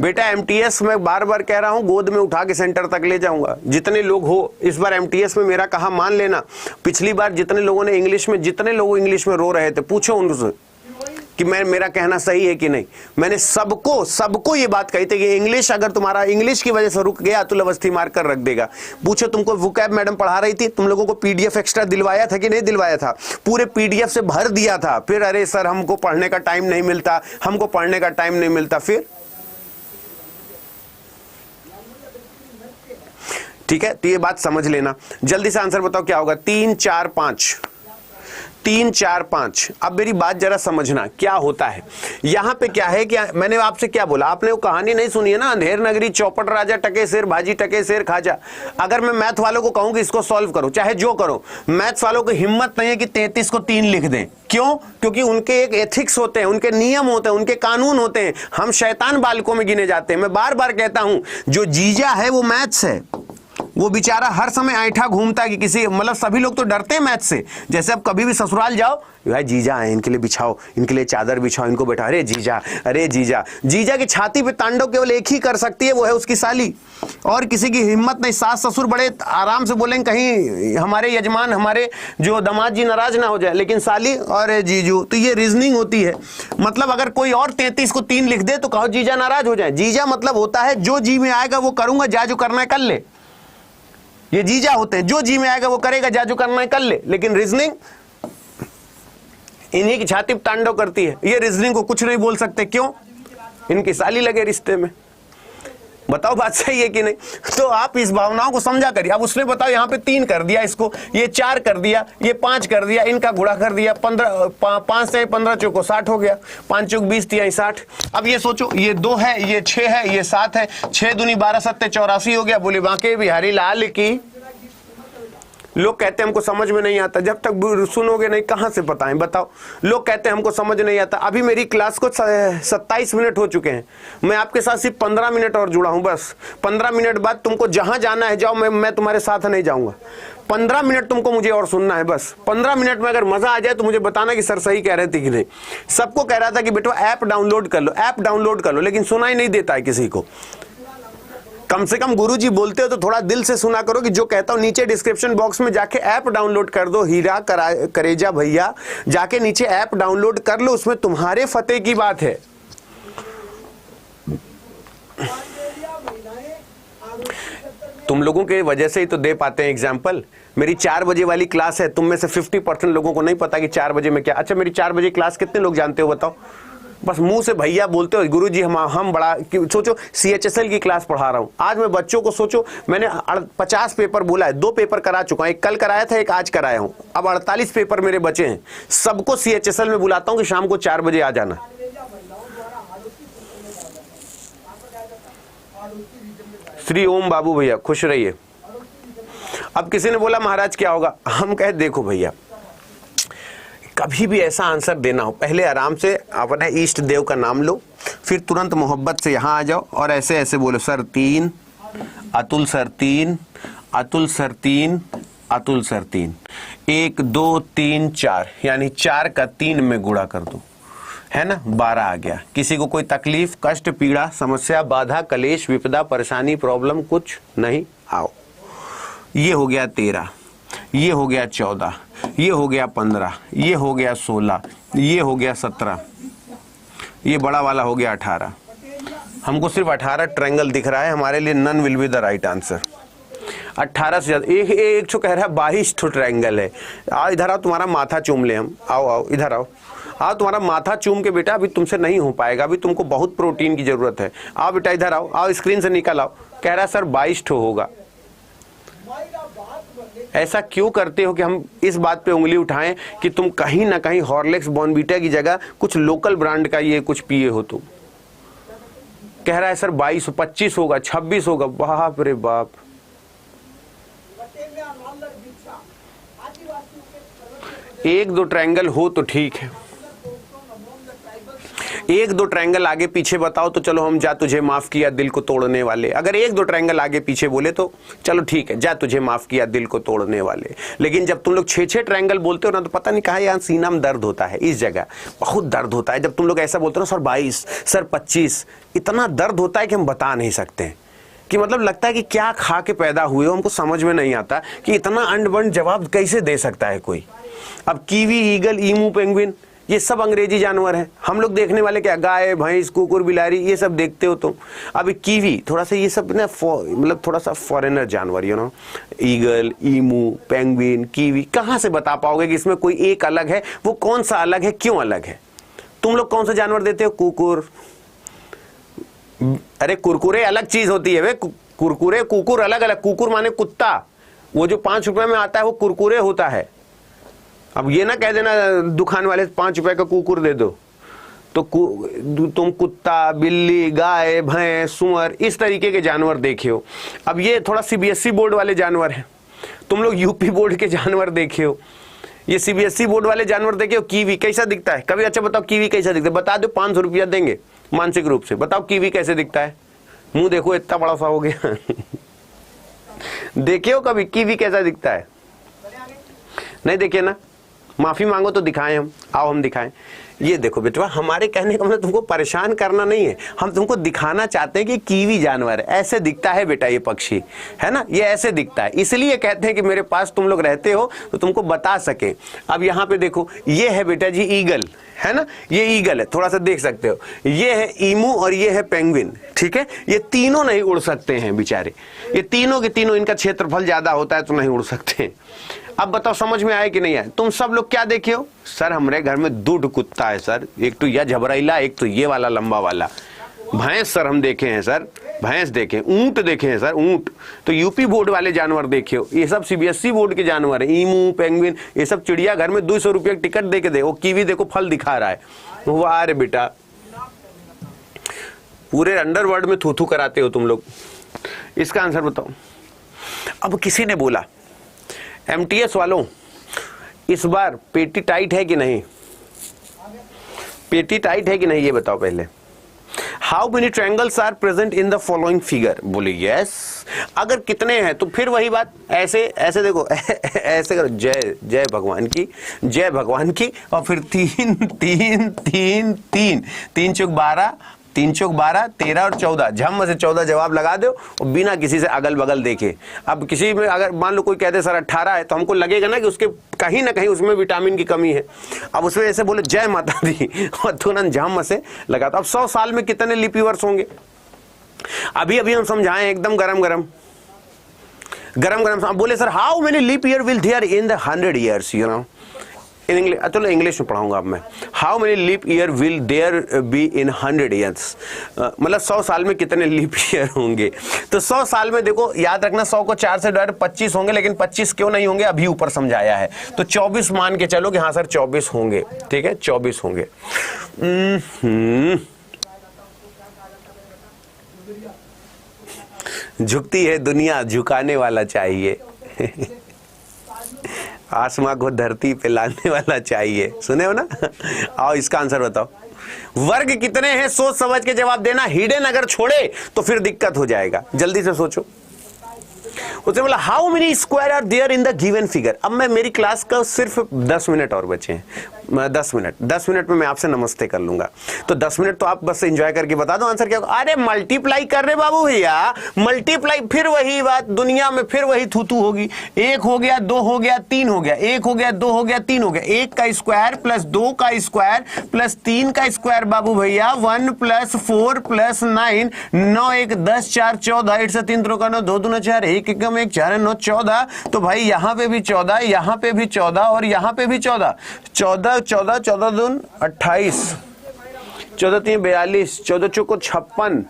बेटा एमटीएस में बार बार कह रहा हूं, गोद में उठा के सेंटर तक ले जाऊंगा। जितने लोग हो इस बार एमटीएस में मेरा कहा मान लेना। पिछली बार जितने लोगों ने इंग्लिश में, जितने लोग इंग्लिश में रो रहे थे, पूछो उनसे कि मेरा कहना सही है कि नहीं। मैंने सबको ये बात कही थी कि इंग्लिश, अगर तुम्हारा इंग्लिश की वजह से रुक गया तो अवस्थी मार कर रख देगा। पूछो तुमको वोकैब मैडम पढ़ा रही थी, तुम लोगों को पीडीएफ एक्स्ट्रा दिलवाया था कि नहीं दिलवाया था? पूरे पीडीएफ से भर दिया था। फिर अरे सर हमको पढ़ने का टाइम नहीं मिलता, हमको पढ़ने का टाइम नहीं मिलता। फिर ठीक है, तो ये बात समझ लेना। जल्दी से आंसर बताओ क्या होगा? 3 4 5, 3 4 5। अब मेरी बात जरा समझना क्या होता है यहां पे। क्या है कि मैंने आपसे क्या बोला? आपने वो कहानी नहीं सुनी है ना, अंधेर नगरी चौपट राजा टके शेर भाजी टके शेर खाजा। अगर मैं मैथ वालों को कहूं कि इसको सॉल्व करो, चाहे जो करो, मैथ्स वालों की हिम्मत नहीं है कि 33 को 3 लिख दें। क्यों? क्योंकि उनके एक एथिक्स होते हैं, उनके नियम होते हैं, उनके कानून होते हैं। हम शैतान बालकों में गिने जाते हैं। मैं बार बार कहता हूं, जो जीजा है वो मैथ्स है। वो बेचारा हर समय ऐठा घूमता है कि किसी, मतलब सभी लोग तो डरते हैं मैथ से। जैसे अब कभी भी ससुराल जाओ, भाई जीजा है, इनके लिए बिछाओ, इनके लिए चादर बिछाओ, इनको बैठा, अरे जीजा, अरे जीजा। जीजा की छाती पे तांडव केवल एक ही कर सकती है, वो है उसकी साली। और किसी की हिम्मत नहीं। सास ससुर बड़े आराम से बोलेंगे कहीं हमारे यजमान, हमारे जो दामाद जी नाराज ना हो जाए, लेकिन साली और जीजू, तो ये रीजनिंग होती है। मतलब अगर कोई और 33 को 3 लिख दे तो कहो जीजा नाराज हो जाए। जीजा मतलब होता है जो जी में आएगा वो करूंगा, जा जो करना है कर ले। ये जीजा होते हैं, जो जी में आएगा वो करेगा, जाजू करना है कर ले। लेकिन रीजनिंग इन्हीं की छाती तांडव करती है। ये रीजनिंग को कुछ नहीं बोल सकते। क्यों? इनकी साली लगे रिश्ते में। बताओ बात सही है कि नहीं? तो आप इस भावनाओं को समझा करिए। अब उसने बताओ यहाँ पे 3 कर दिया, इसको ये 4 कर दिया, ये 5 कर दिया, इनका गुणा कर दिया, 5 से 15 चौको 60 हो गया, 5 चौक 20 तिहाई 60। अब ये सोचो, ये 2 है, ये 6 है, ये 7 है, 6 दूनी 12 7 84 हो गया। बोले बांके बिहारी लाल की। लोग कहते हैं हमको समझ में नहीं आता। जब तक सुनोगे नहीं कहां से बताएं? बताओ। लोग कहते हैं हमको समझ नहीं आता। अभी मेरी क्लास को 27 मिनट हो चुके हैं। मैं आपके साथ सिर्फ 15 मिनट और जुड़ा हूं बस। 15 मिनट बाद तुमको जहां जाना है जाओ, मैं तुम्हारे साथ नहीं जाऊंगा। 15 मिनट तुमको मुझे और सुनना है बस। 15 मिनट में अगर मजा आ जाए तो मुझे बताना कि सर सही कह रहे थे कि नहीं। सबको कह रहा था कि बेटा ऐप डाउनलोड कर लो, ऐप डाउनलोड कर लो, लेकिन सुना ही नहीं देता है किसी को। कम से कम गुरुजी बोलते हो तो थोड़ा दिल से सुना करो कि जो कहता हूं। नीचे डिस्क्रिप्शन बॉक्स में जाके ऐप डाउनलोड कर दो, हीरा करेजा भैया, जाके नीचे ऐप डाउनलोड कर लो। उसमें तुम्हारे फतेह की बात है। तुम लोगों के वजह से ही तो दे पाते हैं एग्जाम्पल। मेरी 4 बजे वाली क्लास है, तुम में से 50% लोगों को नहीं पता कि 4 बजे में क्या। अच्छा, मेरी 4 बजे क्लास कितने लोग जानते हो बताओ? बस मुंह से भैया बोलते हो। गुरुजी हम बड़ा, सोचो CHSL की क्लास पढ़ा रहा हूं आज मैं बच्चों को। सोचो मैंने 50 पेपर बोला है, 2 पेपर करा चुका हूं, एक कल कराया था, एक आज कराया हूं। अब 48 पेपर मेरे बचे हैं। सबको CHSL में बुलाता हूं कि शाम को 4 बजे आ जाना। श्री ओम बाबू भैया खुश रहिए। अब किसी ने बोला महाराज क्या होगा? हम कहे देखो भैया, कभी भी ऐसा आंसर देना हो, पहले आराम से अपने इष्ट देव का नाम लो, फिर तुरंत मोहब्बत से यहाँ आ जाओ और ऐसे ऐसे बोलो, sir 3, Atul sir 3, Atul sir 3, Atul sir 3, 1 2 3 4, यानी 4 का 3 में गुणा कर दूं, है ना, 12 आ गया। किसी को कोई तकलीफ, कष्ट, पीड़ा, समस्या, बाधा, कलेश, विपदा, परेशानी, प्रॉब्लम कुछ नहीं? आओ, ये हो गया 13, ये हो गया 14, ये हो गया 15, ये हो गया 16, ये हो गया 17, ये बड़ा वाला हो गया 18। हमको सिर्फ 18 ट्रायंगल दिख रहा है, हमारे लिए none will be the right answer. 18 से ज्यादा, एक जो कह रहा है 22 तो ट्रायंगल है। आओ इधर आओ, तुम्हारा माथा चूम ले हम। आओ आओ इधर आओ, आओ तुम्हारा माथा चूम के बेटा, अभी तुमसे नहीं हो पाएगा, अभी तुमको बहुत प्रोटीन की जरूरत है। आओ बेटा इधर आओ, आओ स्क्रीन से निकल आओ। कह रहा है सर 22 ठो होगा। ऐसा क्यों करते हो कि हम इस बात पे उंगली उठाएं कि तुम कहीं ना कहीं हॉर्लिक्स बॉर्नवीटा की जगह कुछ लोकल ब्रांड का ये कुछ पिए हो तुम। कह रहा है सर 22, 25 होगा, 26 होगा। बाप रे बाप, एक दो ट्रायंगल हो तो ठीक है, एक दो ट्रायंगल आगे पीछे बताओ तो चलो हम जा तुझे माफ किया दिल को तोड़ने वाले। अगर एक दो ट्रायंगल आगे पीछे बोले तो चलो ठीक है, जा तुझे माफ किया दिल को तोड़ने वाले। लेकिन जब तुम लोग 6-6 ट्रायंगल बोलते हो ना, तो पता नहीं कहाँ यहाँ सीना में दर्द होता है, इस जगह बहुत दर्द होता है। जब तुम लोग ऐसा बोलते हो ना, सर 22, सर 25, इतना दर्द होता है कि हम बता नहीं सकते। कि मतलब लगता है कि क्या खा के पैदा हुए हो, हमको समझ में नहीं आता कि इतना अंड बंड जवाब कैसे दे सकता है कोई। अब कीवी, ईगल, ईमू, पेंगुइन, ये सब अंग्रेजी जानवर हैं। हम लोग देखने वाले क्या, गाय, भैंस, कुकुर, बिलारी, ये सब देखते हो तुम। अभी कीवी थोड़ा सा, ये सब ना मतलब थोड़ा सा फॉरेनर जानवर, you know. Eagle, emu, penguin, kiwi, कहाँ से बता पाओगे कि इसमें कोई एक अलग है? वो कौन सा अलग है, क्यों अलग है? तुम लोग कौन सा जानवर देते हो? कुकुर। अरे कुरकुरे अलग चीज होती है वे, कुरकुरे, कुकुर अलग अलग। कुकुर माने कुत्ता, वो जो 5 रुपए में आता है वो कुरकुरे होता है। अब ये ना कह देना दुकान वाले 5 रुपए का कुकुर दे दो, तो तुम कुत्ता, बिल्ली, गाय, भैंस, सुअर, इस तरीके के जानवर देखे हो। अब ये थोड़ा सीबीएसई बोर्ड वाले जानवर हैं, तुम लोग यूपी बोर्ड के जानवर देखे हो। ये सीबीएसई बोर्ड वाले जानवर देखे हो। कीवी कैसा दिखता है कभी? अच्छा बताओ कीवी कैसा दिखता है, बता दो, 500 रुपया देंगे मानसिक रूप से। बताओ कीवी कैसे दिखता है? मुंह देखो इतना बड़ा सा हो गया। देखे हो कभी कीवी कैसा दिखता है? नहीं देखे ना, माफी मांगो तो दिखाएं हम। आओ हम दिखाएं। ये देखो बेटा, हमारे कहने का मतलब तुमको परेशान करना नहीं है, हम तुमको दिखाना चाहते हैं कि कीवी जानवर है, ऐसे दिखता है बेटा ये पक्षी, है ना, ये ऐसे दिखता है। इसलिए कहते हैं कि मेरे पास तुम लोग रहते हो तो तुमको बता सके। अब यहाँ पे देखो, ये है बेटा जी ईगल, है ना, ये ईगल है, थोड़ा सा देख सकते हो। ये है ईमू और ये है पेंगुइन, ठीक है। ये तीनों नहीं उड़ सकते हैं बेचारे, ये तीनों के तीनों, इनका क्षेत्रफल ज्यादा होता है तो नहीं उड़ सकते। अब बताओ समझ में आया कि नहीं आया? तुम सब लोग क्या देखे हो? सर हमारे घर में 2 कुत्ता है सर, एक तो यह झबराइला, एक तो ये वाला लंबा वाला। भैंस सर हम देखे हैं सर, भैंस देखे। ऊंट देखे हैं सर, ऊंट। तो यूपी बोर्ड वाले जानवर देखे हो, ये सब सीबीएसई बोर्ड के जानवर है। ईमू, पेंगुइन, ये सब चिड़िया घर में 200 रुपये टिकट दे के दे। वो कीवी देखो फल दिखा रहा है, वाह रे बेटा, पूरे अंडरवर्ल्ड में थू थू कराते हो तुम लोग। इसका आंसर बताओ। अब किसी ने बोला एमटीएस वालों इस बार पेटी टाइट है कि नहीं? पेटी टाइट है कि नहीं ये बताओ पहले। How many triangles are present in the following figure? बोले यस। अगर कितने हैं तो फिर वही बात, ऐसे ऐसे देखो, ऐसे करो, जय जय भगवान की, जय भगवान की, और फिर 3 3 3 3 3 चौक 12, 3 चौक 12, 13 और 14, झम से 14 जवाब लगा दो और बिना किसी से अगल बगल देखे। अब किसी में अगर मान लो कोई कहते सर 18 है, तो हमको लगेगा ना कि उसके कहीं ना कहीं उसमें विटामिन की कमी है। अब उसमें ऐसे बोले जय माता दी और तुरंत झम से लगा दो। अब 100 साल में कितने लिपि वर्ष होंगे? अभी अभी हम समझाएं एकदम गरम गरम। बोले sir how many leap year will there in the 100 years, you know, in English. चलो इंग्लिश में पढ़ाऊंगा अब मैं। How many leap year will there be in 100 years? मतलब 100 साल में कितने लीप ईयर होंगे? तो 100 साल में देखो, याद रखना 100 को 4 से डिवाइड 25 होंगे, लेकिन 25 क्यों नहीं होंगे अभी ऊपर समझाया है। तो 24 मान के चलो कि हाँ सर 24 होंगे, ठीक है, 24 होंगे। झुकती है दुनिया, झुकाने वाला चाहिए। आसमां को धरती पे लाने वाला चाहिए, सुने हो ना? आओ इसका आंसर बताओ। वर्ग कितने हैं सोच समझ के जवाब देना। हिडन अगर छोड़े तो फिर दिक्कत हो जाएगा, जल्दी से सोचो। उसने बोला how many square are there in the given figure. अब मैं मेरी क्लास का सिर्फ 10 मिनट और बचे हैं, 10 मिनट में मैं आपसे नमस्ते कर लूंगा। तो 10 मिनट तो आप बस एंजॉय करके बता दो आंसर क्या होगा। अरे मल्टीप्लाई कर रहे बाबू भैया, मल्टीप्लाई, फिर वही बात दुनिया में, फिर वही थूथू होगी। 1 हो गया, 2 हो गया, 3 हो गया, 1 हो गया, 2 हो गया, 3 हो गया। 1 का स्क्वायर प्लस 2 का स्क्वायर प्लस 3 का स्क्वायर बाबू भैया 1 प्लस 4 प्लस 9, 9 1 10 4 14, 8 से 3 3 9 2 2 4 1 1 1 4 9 14। तो भाई यहां पे भी 14, यहां पे भी 14 और यहां पे भी 14, 14 14 14 दून 28, 14 3 42, 14 चौको 56,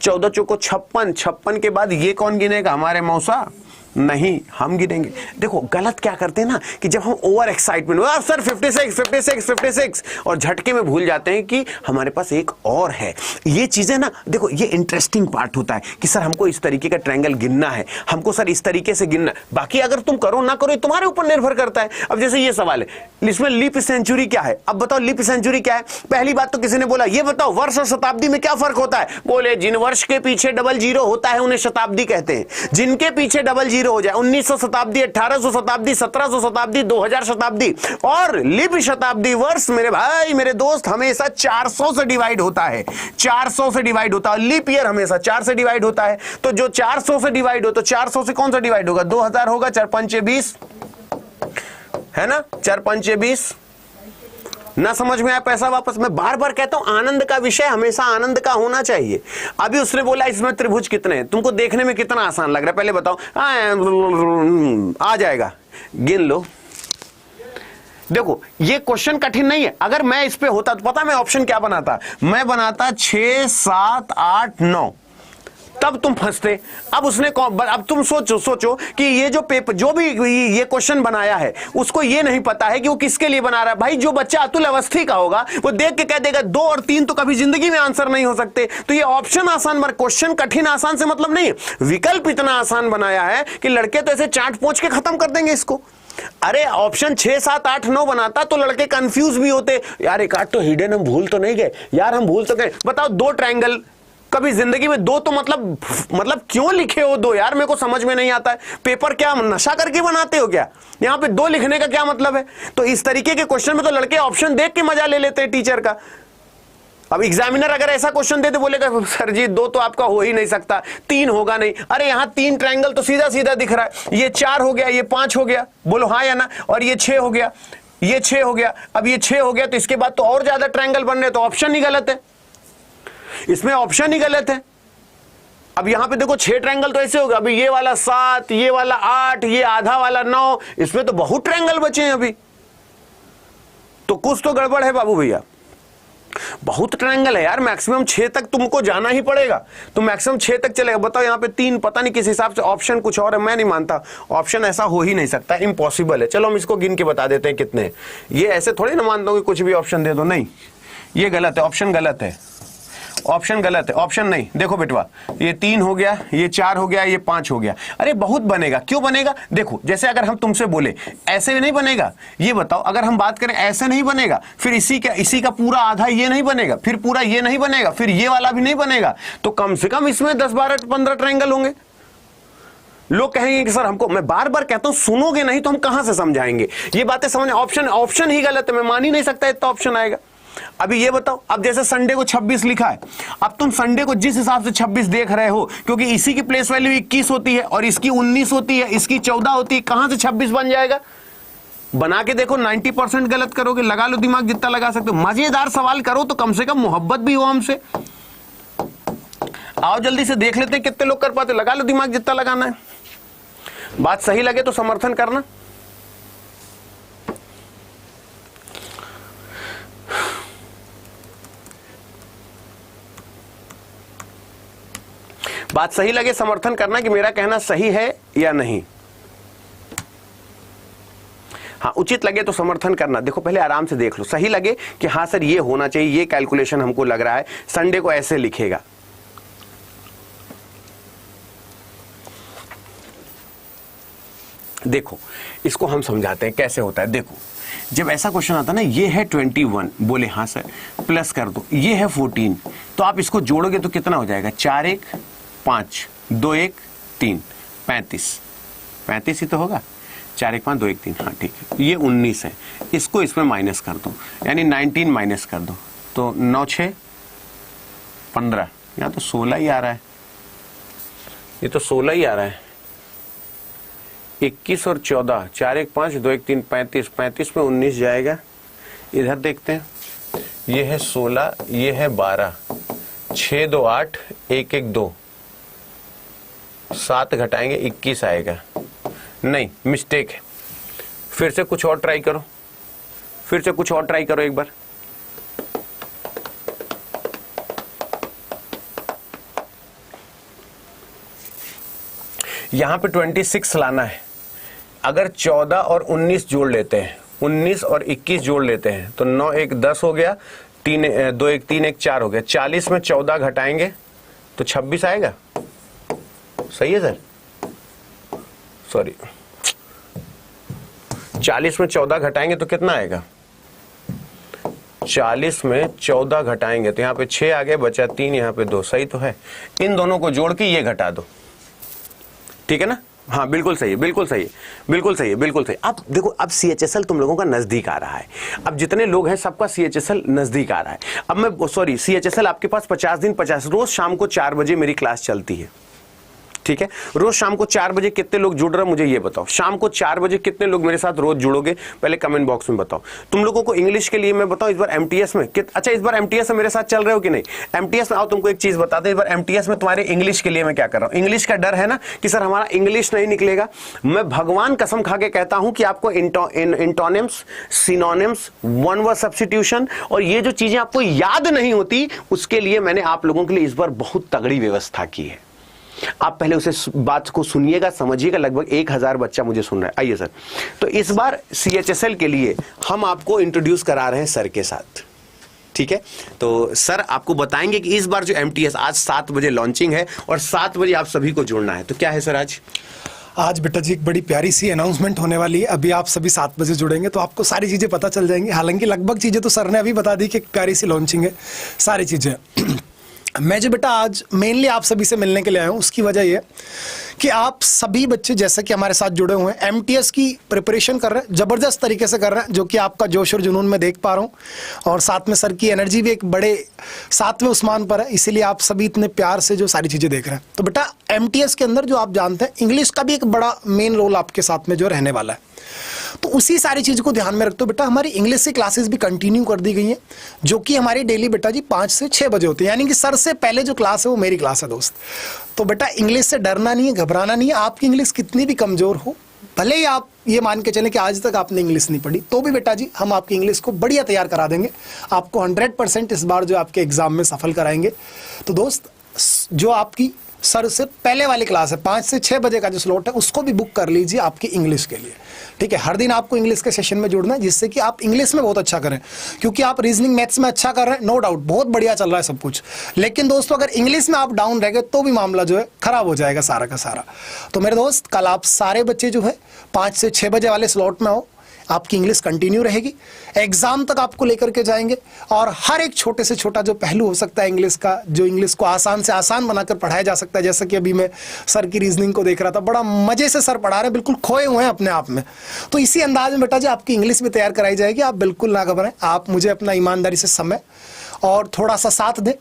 14 चौको 56, 56 के बाद ये कौन गिनेगा? हमारे मौसा नहीं, हम गिनेंगे। देखो गलत क्या करते हैं ना कि जब हम ओवर एक्साइटमेंट सर 56 56 56 और झटके में भूल जाते हैं कि हमारे पास एक और है। ये चीजें ना देखो, ये इंटरेस्टिंग पार्ट होता है कि सर हमको इस तरीके का ट्रायंगल गिनना है, हमको सर इस तरीके से गिनना। बाकी अगर तुम करो ना करो तुम्हारे ऊपर निर्भर करता है। अब जैसे ये सवाल है, इसमें लीप सेंचुरी क्या है? अब बताओ लीप सेंचुरी क्या है? पहली बात तो किसी ने बोला ये बताओ वर्ष और शताब्दी में क्या फर्क होता है? बोले जिन वर्ष के पीछे डबल जीरो होता है उन्हें शताब्दी कहते हैं, जिनके पीछे डबल जीरो हो जाए 1900 शताब्दी, 1800 शताब्दी, 1700 शताब्दी, 2000 शताब्दी। और लीप शताब्दी वर्ष मेरे भाई मेरे दोस्त हमेशा 400 से डिवाइड होता है, 400 से डिवाइड होता है। लीप ईयर हमेशा 4 से डिवाइड होता है। तो जो 400 से डिवाइड हो तो 400 से कौन सा डिवाइड होगा? 2000 होगा, 4 5 20 है ना, 4 5 20। ना समझ में आया पैसा वापस। मैं बार बार कहता हूं आनंद का विषय हमेशा आनंद का होना चाहिए। अभी उसने बोला इसमें त्रिभुज कितने हैं, तुमको देखने में कितना आसान लग रहा है पहले बताओ। आ जाएगा, गिन लो। देखो ये क्वेश्चन कठिन नहीं है। अगर मैं इस पे होता तो पता मैं ऑप्शन क्या बनाता? मैं बनाता 6 7 8 9, तब तुम फंसते। अब उसने अब तुम सोचो कि ये जो पेपर जो भी ये क्वेश्चन बनाया है उसको ये नहीं पता है कि वो किसके लिए बना रहा है। भाई जो बच्चा अतुल अवस्थी का होगा वो देख के कह देगा 2 और 3 तो कभी जिंदगी में आंसर नहीं हो सकते। तो ये ऑप्शन आसान, पर क्वेश्चन कठिन आसान से मतलब नहीं है। विकल्प इतना आसान बनाया है कि लड़के तो ऐसे चाट पोंछ के खत्म कर देंगे इसको। अरे ऑप्शन 6 7 8 9 बनाता तो लड़के कंफ्यूज भी होते, यार एक आध तो हिडन हम भूल तो नहीं गए, यार हम भूल तो गए। बताओ 2 ट्रायंगल, कभी जिंदगी में 2 तो मतलब क्यों लिखे हो 2? यार मेरे को समझ में नहीं आता है। पेपर क्या नशा करके बनाते हो क्या? यहां पे 2 लिखने का क्या मतलब है? तो इस तरीके के क्वेश्चन में तो लड़के ऑप्शन देख के मजा ले लेते हैं टीचर का। अब एग्जामिनर अगर ऐसा क्वेश्चन दे तो बोलेगा सर जी 2 तो आपका हो ही नहीं सकता, 3 होगा नहीं। अरे यहां 3 ट्रायंगल तो सीधा सीधा दिख रहा है, ये 4 हो गया, ये 5 हो गया, बोलो हाँ या ना, और ये 6 हो गया, ये 6 हो गया। अब ये 6 हो गया तो इसके बाद तो और ज्यादा ट्रायंगल बन रहे, तो ऑप्शन ही गलत है, इसमें ऑप्शन ही गलत है। अब यहां पे देखो 6 ट्रायंगल तो ऐसे होगा, अभी ये वाला 7, ये वाला 8, ये आधा वाला 9, इसमें तो बहुत ट्रायंगल बचे हैं अभी। तो कुछ तो गड़बड़ है बाबू भैया, बहुत ट्रायंगल है यार। मैक्सिमम 6 तक तुमको जाना ही पड़ेगा, तो मैक्सिमम 6 तक चलेगा। बताओ यहाँ पे 3, पता नहीं किस हिसाब से ऑप्शन कुछ और है, मैं नहीं मानता। ऑप्शन ऐसा हो ही नहीं सकता, इम्पॉसिबल है। चलो हम इसको गिन के बता देते हैं कितने। ये ऐसे थोड़ी ना मानता हूं कि कुछ भी ऑप्शन दे दो, नहीं, ये गलत है, ऑप्शन गलत है, ऑप्शन गलत है, ऑप्शन नहीं। देखो बेटवा, ये 3 हो गया, ये 4 हो गया, ये 5 हो गया। अरे बहुत बनेगा, क्यों बनेगा? देखो जैसे अगर हम तुमसे बोले ऐसे नहीं बनेगा, ये बताओ। अगर हम बात करें ऐसे नहीं बनेगा, फिर इसी का पूरा आधा ये नहीं बनेगा, फिर पूरा ये नहीं बनेगा, फिर ये वाला भी नहीं बनेगा, तो कम से कम इसमें 10 12 15 ट्रायंगल होंगे। लोग कहेंगे कि सर हमको, मैं बार बार कहता हूं सुनोगे नहीं तो हम कहां से समझाएंगे ये बातें? समझ, ऑप्शन ही गलत है, मैं मान ही नहीं सकता इतना ऑप्शन आएगा। अभी ये बताओ, अब जैसे संडे को 26 लिखा है, अब तुम संडे को जिस हिसाब से 26 देख रहे हो, क्योंकि इसी की प्लेस वैल्यू 21 होती है और इसकी 19 होती है, इसकी 14 होती है, कहां से 26 बन जाएगा? बना के देखो, 90% गलत करोगे। लगा लो दिमाग जितना लगा सकते हो, मजेदार सवाल करो तो कम से कम मोहब्बत भी हो हमसे। आओ जल्दी से देख लेते हैं कितने लोग कर पाते। लगा लो दिमाग जितना लगाना है, बात सही लगे तो समर्थन करना। बात सही लगे समर्थन करना कि मेरा कहना सही है या नहीं। हाँ, उचित लगे तो समर्थन करना। देखो पहले आराम से देख लो, सही लगे कि हाँ सर ये होना चाहिए, ये कैलकुलेशन हमको लग रहा है, संडे को ऐसे लिखेगा। देखो इसको हम समझाते हैं कैसे होता है। देखो जब ऐसा क्वेश्चन आता है ना, ये है 21, बोले हाँ सर, प्लस कर दो, ये है 14, तो आप इसको जोड़ोगे तो कितना हो जाएगा? 4 1 5 2 1 3, 35 ही तो होगा। 4 1 5 2 1 3, हाँ ठीक है। ये 19 है, इसको इसमें माइनस कर दो, यानी 19 माइनस कर दो, तो 9 6 15, यहाँ तो 16 ही आ रहा है, ये तो 16 ही आ रहा है। 21 और 14, 4 1 5 2 1 3 35, 35 में 19 जाएगा। इधर देखते हैं, ये है 16, ये है 12, 6 2 8 1 1 2, 7 घटाएंगे 21 आएगा। नहीं, मिस्टेक है, फिर से कुछ और ट्राई करो, फिर से कुछ और ट्राई करो एक बार। यहां पे 26 लाना है। अगर 14 और 19 जोड़ लेते हैं, 19 और 21 जोड़ लेते हैं, तो 9 1 10 हो गया, 2 1 3 1 4 हो गया। 40 में 14 घटाएंगे तो 26 आएगा। सही है सर? सॉरी, 40 में 14 घटाएंगे तो कितना आएगा? 40 में 14 घटाएंगे तो यहाँ पे 6 आ गए, बचा 3, यहाँ पे 2। सही तो है। इन दोनों को जोड़ के ये घटा दो, ठीक है ना? हाँ बिल्कुल सही है, बिल्कुल सही है, बिल्कुल सही है, बिल्कुल सही। अब देखो, अब CHSL तुम लोगों का नजदीक आ रहा है। अब जितने लोग हैं सबका CHSL नजदीक आ रहा है। अब मैं सॉरी, CHSL आपके पास 50 दिन 50, रोज शाम को 4 बजे मेरी क्लास चलती है, ठीक है? रोज शाम को 4 बजे कितने लोग जुड़ रहे हैं मुझे ये बताओ। शाम को 4 बजे कितने लोग मेरे साथ रोज जुड़ोगे, पहले कमेंट बॉक्स में बताओ। तुम लोगों को इंग्लिश के लिए मैं बताऊं, इस बार MTS में अच्छा, इस बार MTS में मेरे साथ चल रहे हो कि नहीं? MTS में आओ, तुमको एक चीज बताते हैं, इस बार MTS में तुम्हारे इंग्लिश के लिए मैं क्या कर रहा हूं। इंग्लिश का डर है ना कि सर हमारा इंग्लिश नहीं निकलेगा। मैं भगवान कसम खा के कहता हूं कि आपको इंटोनिम्स, सिनोनिम्स, वन वर्ड सब्स्टिट्यूशन और ये जो चीजें आपको याद नहीं होती, उसके लिए मैंने आप लोगों के लिए इस बार बहुत तगड़ी व्यवस्था की है। आप पहले उसे बात को सुनिएगा, समझिएगा। लगभग 1000 बच्चा मुझे सुन रहा है। आइए सर, तो इस बार CHSL के लिए हम आपको इंट्रोड्यूस करा रहे हैं सर के साथ, ठीक है? तो सर आपको बताएंगे कि इस बार जो MTS आज 7 बजे लॉन्चिंग है और 7 बजे आप सभी को जुड़ना है। तो क्या है सर आज बेटा जी एक बड़ी प्यारी सी अनाउंसमेंट होने वाली है। अभी आप सभी 7 बजे जुड़ेंगे तो आपको सारी चीज़ें पता चल जाएंगी। हालांकि लगभग चीज़ें तो सर ने अभी बता दी कि एक प्यारी सी लॉन्चिंग है, सारी चीज़ें। मैं जो बेटा आज मेनली आप सभी से मिलने के लिए आया हूँ, उसकी वजह यह कि आप सभी बच्चे जैसे कि हमारे साथ जुड़े हुए हैं, MTS की प्रिपरेशन कर रहे हैं, ज़बरदस्त तरीके से कर रहे हैं, जो कि आपका जोश और जुनून में देख पा रहा हूँ। और साथ में सर की एनर्जी भी एक बड़े 7वें उस्मान पर है, इसीलिए आप सभी इतने प्यार से जो सारी चीज़ें देख रहे हैं। तो बेटा MTS के अंदर जो आप जानते हैं, इंग्लिश का भी एक बड़ा मेन रोल आपके साथ में जो रहने वाला है। तो उसी सारी चीज़ को ध्यान में रखते हो बेटा हमारी इंग्लिश की क्लासेस भी कंटिन्यू कर दी गई हैं, जो कि हमारी डेली बेटा जी 5 से 6 बजे होती है। यानी कि सर से पहले जो क्लास है वो मेरी क्लास है दोस्त। तो बेटा इंग्लिश से डरना नहीं है, घबराना नहीं है। आपकी इंग्लिश कितनी भी कमज़ोर हो, भले ही आप ये मान के चलें कि आज तक आपने इंग्लिश नहीं पढ़ी, तो भी बेटा जी हम आपकी इंग्लिश को बढ़िया तैयार करा देंगे। आपको 100% इस बार जो आपके एग्ज़ाम में सफल कराएंगे। तो दोस्त जो आपकी सर से पहले वाली क्लास है 5 से 6 बजे का जो स्लॉट है, उसको भी बुक कर लीजिए आपकी इंग्लिश के लिए, ठीक है? हर दिन आपको इंग्लिश के सेशन में जुड़ना है, जिससे कि आप इंग्लिश में बहुत अच्छा करें, क्योंकि आप रीजनिंग मैथ्स में अच्छा कर रहे हैं, नो डाउट बहुत बढ़िया चल रहा है सब कुछ। लेकिन दोस्तों अगर इंग्लिश में आप डाउन रह गए तो भी मामला जो है खराब हो जाएगा सारा का सारा। तो मेरे दोस्त कल आप सारे बच्चे जो है 5 से 6 बजे वाले स्लॉट में आओ, आपकी इंग्लिश कंटिन्यू रहेगी, एग्जाम तक आपको लेकर के जाएंगे। और हर एक छोटे से छोटा जो पहलू हो सकता है इंग्लिश का, जो इंग्लिश को आसान से आसान बनाकर पढ़ाया जा सकता है, जैसे कि अभी मैं सर की रीजनिंग को देख रहा था, बड़ा मजे से सर पढ़ा रहे हैं, बिल्कुल खोए हुए हैं अपने आप में। तो इसी अंदाज में बेटा जी आपकी इंग्लिश भी तैयार कराई जाएगी। आप बिल्कुल ना घबराएं, आप मुझे अपना ईमानदारी से समय और थोड़ा सा साथ दें,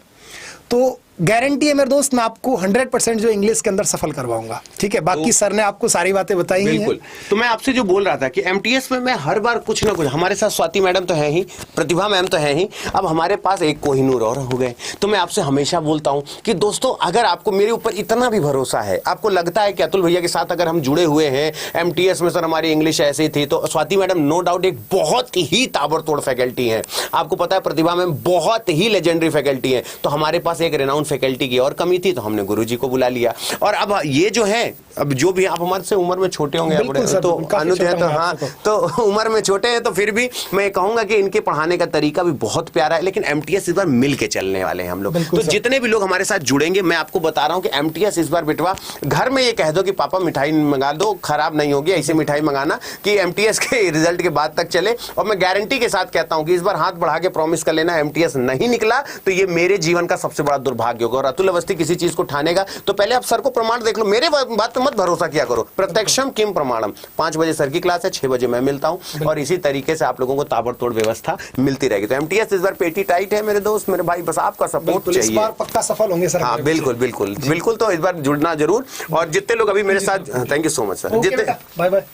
तो गारंटी है मेरे दोस्त मैं आपको 100% जो इंग्लिश के अंदर सफल करवाऊंगा, ठीक है? बाकी तो, सर ने आपको सारी बातें बताई हैं। बिल्कुल। तो मैं आपसे जो बोल रहा था कि MTS में मैं हर बार कुछ ना कुछ, हमारे साथ स्वाति मैडम तो है ही, प्रतिभा मैम तो है ही, अब हमारे पास एक कोहिनूर और हो गए। तो मैं आपसे हमेशा बोलता हूं कि दोस्तों अगर आपको मेरे ऊपर इतना भी भरोसा है, आपको लगता है कि अतुल भैया के साथ अगर हम जुड़े हुए हैं, MTS में सर हमारी इंग्लिश ऐसी थी, तो स्वाति मैडम नो डाउट एक बहुत ही ताबड़तोड़ फैकल्टी है। आपको पता है प्रतिभा मैम बहुत ही लेजेंडरी फैकल्टी है। तो हमारे पास एक रेनाउंड फैकल्टी की और कमी थी, तो हमने गुरुजी को बुला लिया। और अब ये जो है, अब जो भी आप हमारे से उम्र में छोटे होंगे, तो अनुज है, तो हाँ, तो उम्र में छोटे हैं, तो फिर भी मैं कहूंगा कि इनके पढ़ाने का तरीका भी बहुत प्यारा है। लेकिन MTS इस बार मिल के चलने वाले हैं हम लोग। तो जितने भी लोग हमारे साथ जुड़ेंगे, मैं आपको बता रहा हूं कि MTS इस बार बिटवा घर में ये कह दो कि पापा मिठाई मंगा दो, खराब नहीं होगी, ऐसे मिठाई मंगाना कि MTS के रिजल्ट के बाद तक चले। और मैं गारंटी के साथ कहता हूं कि इस बार हाथ बढ़ा के प्रॉमिस कर लेना, MTS नहीं निकला तो ये मेरे जीवन का सबसे बड़ा दुर्भाग्य होगा। और अतुल अवस्थी किसी चीज को ठानेगा तो पहले आप सर को प्रमाण देख लो। मेरे बात मत भरोसा किया करो। प्रत्यक्षम किम प्रमाणम। 5 बजे सर की क्लास है, 6 बजे मैं मिलता हूं और इसी तरीके से आप लोगों को ताबड़तोड़ व्यवस्था मिलती रहेगी। तो एमटीएस इस बार पेटी टाइट है मेरे दोस्त, मेरे भाई, बस आपका सपोर्ट चाहिए। इस बार पक्का सफल होंगे सर। हाँ बिल्कुल बिल्कुल बिल्कुल। तो इस बार जुड़ना जरूर। और जितने लोग अभी मेरे साथ, thank you so much sir, जितने बाय बाय।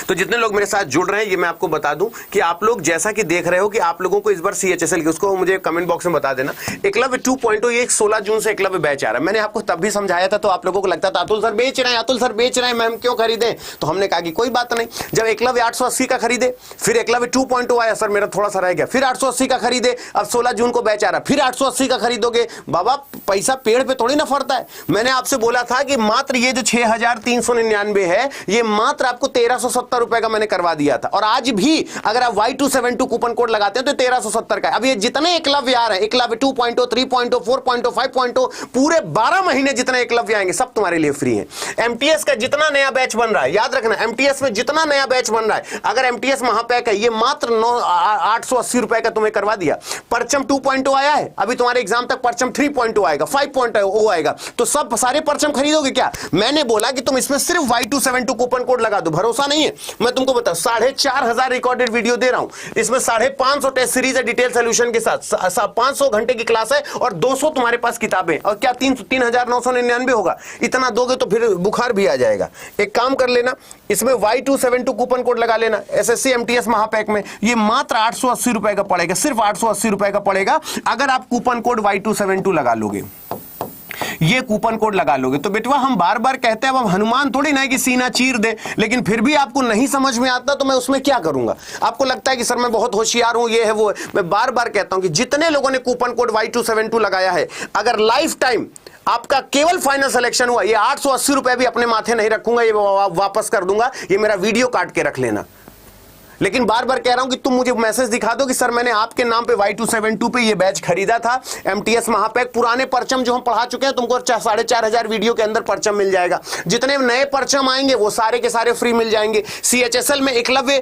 तो जितने लोग मेरे साथ जुड़ रहे हैं, ये मैं आपको बता दूं कि आप लोग जैसा कि देख रहे हो कि आप लोगों को इस बार सीएचएसएल की, उसको मुझे कमेंट बॉक्स में बता देना। एकलव्य 2.0 ये 16 जून से एकलव्य बैच आ रहा है। मैंने आपको तब भी समझाया था, तो आप लोगों को लगता था अतुल सर बेच रहे हैं, अतुल सर बेच रहे हैं, मैम क्यों खरीदें? तो हमने कहा कि कोई बात नहीं, जब एकलव्य 880 का खरीदे, फिर एकलव्य 2.0 आया, सर मेरा थोड़ा सा रह गया, फिर 880 का खरीदे, अब 16 जून को बैच आ रहा, फिर 880 का खरीदोगे। बाबा पैसा पेड़ पे थोड़ी ना फरता है। मैंने आपसे बोला था कि मात्र ये जो 6399 है, ये मात्र आपको 1370 रुपए का मैंने करवा दिया था। और आज भी अगर आप Y272 कूपन कोड लगाते हैं तो 1370 का है। अब ये जितने एकलव्य आ रहे हैं, एकलव्य 2.0, 3.0, 4.0, 5.0, पूरे 12 महीने जितने एकलव्य आएंगे सब तुम्हारे लिए फ्री है। एमटीएस का जितना नया बैच बन रहा है, याद रखना, एमटीएस में जितना नया बैच बन रहा है, अगर एमटीएस महापैक है, ये मात्र 880 रुपए का तुम्हें करवा दिया। परचम 2.0 आया है, अभी तुम्हारे एग्जाम तक परचम 3.0 आएगा, 5.0 आएगा, तो सब सारे परचम खरीदोगे क्या? मैंने बोला कि तुम इसमें सिर्फ Y272 कूपन कोड लगा दो। भरोसा नहीं है, मैं तुमको बता, 4500 रिकॉर्डेड वीडियो दे रहा हूं, इसमें 550 टेस्ट सीरीज है डिटेल सॉल्यूशन के साथ, 500 घंटे की क्लास है और 200 तुम्हारे पास किताबें। और क्या 3999 होगा? इतना दोगे तो फिर बुखार भी आ जाएगा। एक काम कर लेना, इसमें Y272 कूपन कोड लगा लेना एसएससी एमटीएस महापैक में, ये मात्र 880 रुपए का पड़ेगा, सिर्फ 880 रुपए का पड़ेगा अगर आप कूपन कोड Y272 लगा लोगे, ये कूपन कोड लगा लोगे। तो बेटवा हम बार बार कहते हैं, अब हम हनुमान थोड़ी ना है कि सीना चीर दे, लेकिन फिर भी आपको नहीं समझ में आता तो मैं उसमें क्या करूंगा? आपको लगता है कि सर मैं बहुत होशियार हूं, ये है वो है। मैं बार बार कहता हूं कि जितने लोगों ने कूपन कोड Y272 लगाया है, अगर लाइफ टाइम आपका केवल फाइनल सिलेक्शन हुआ, ये 880 रुपए भी अपने माथे नहीं रखूंगा, ये वापस कर दूंगा, ये मेरा वीडियो काट के रख लेना। लेकिन बार बार कह रहा हूं कि तुम मुझे मैसेज दिखा दो कि सर मैंने आपके नाम पे Y272 पे ये बैच खरीदा था, एमटीएस महापैक। पुराने परचम जो हम पढ़ा चुके हैं, तुमको 4500 वीडियो के अंदर परचम मिल जाएगा। जितने नए परचम आएंगे वो सारे के सारे फ्री मिल जाएंगे। सीएचएसएल में एकलव्य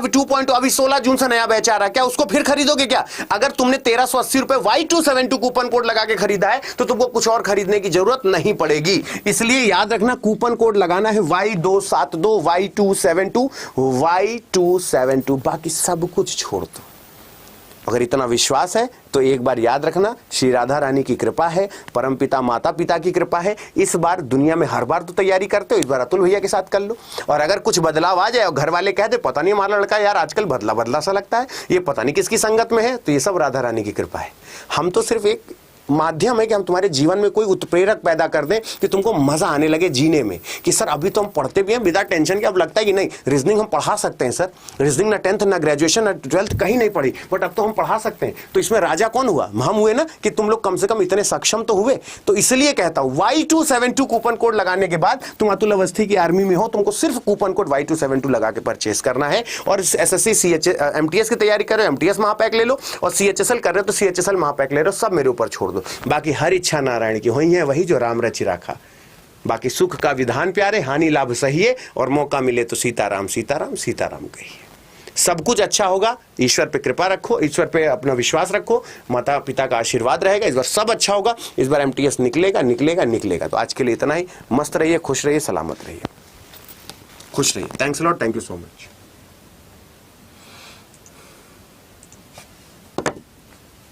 2.0 अभी 16 जून से नया बैच आ रहा है, क्या उसको फिर खरीदोगे क्या? अगर तुमने 1380 रुपए Y272 कूपन कोड लगा के खरीदा है तो तुमको कुछ और खरीदने की जरूरत नहीं पड़ेगी। इसलिए याद रखना, कूपन कोड लगाना है Y272, Y272, Y272, बाकी सब कुछ छोड़ दो। अगर इतना विश्वास है तो एक बार याद रखना, श्री राधा रानी की कृपा है, परमपिता माता पिता की कृपा है। इस बार दुनिया में हर बार तो तैयारी करते हो, इस बार अतुल भैया के साथ कर लो। और अगर कुछ बदलाव आ जाए और घर वाले कह दे पता नहीं हमारा लड़का यार आजकल बदला बदला सा लगता है, ये पता नहीं किसकी संगत में है, तो ये सब राधा रानी की कृपा है। हम तो सिर्फ एक माध्यम है कि हम तुम्हारे जीवन में कोई उत्प्रेरक पैदा कर दें कि तुमको मजा आने लगे जीने में, कि सर अभी तो हम पढ़ते भी हैं बिना टेंशन के। अब लगता है कि नहीं, रीजनिंग हम पढ़ा सकते हैं सर, रीजनिंग ना 10th ना ग्रेजुएशन ना 12th कहीं नहीं पढ़ी, बट अब तो हम पढ़ा सकते हैं। तो इसमें राजा कौन हुआ? हम हुए ना, कि तुम लोग कम से कम इतने सक्षम तो हुए। तो इसलिए कहता हूं Y272 कूपन कोड लगाने के बाद तुम अतुल अवस्थी की आर्मी में हो, तुमको सिर्फ कूपन कोड Y272 लगा के परचेस करना है। और एसएससी एमटीएस की तैयारी कर रहे हो, एमटीएस महापैक ले लो, और सीएचएसएल कर रहे हो तो सीएचएसएल महापैक ले रहे हो, सब मेरे ऊपर छोड़ दो। बाकी हर इच्छा नारायण की हुई है, वही जो राम रचि राखा। बाकी सुख का विधान प्यारे, हानि लाभ सहिए, और मौका मिले तो सीताराम सीताराम सीताराम कहिए। सब कुछ अच्छा होगा। ईश्वर पे कृपा रखो, ईश्वर पे अपना विश्वास रखो, माता पिता का आशीर्वाद रहेगा। इस बार सब अच्छा होगा, इस बार एमटीएस निकलेगा निकलेगा निकलेगा। तो आज के लिए इतना ही। मस्त रहिए, खुश रहिए, सलामत रहिए, खुश रहिए। Thanks a lot, thank you so much.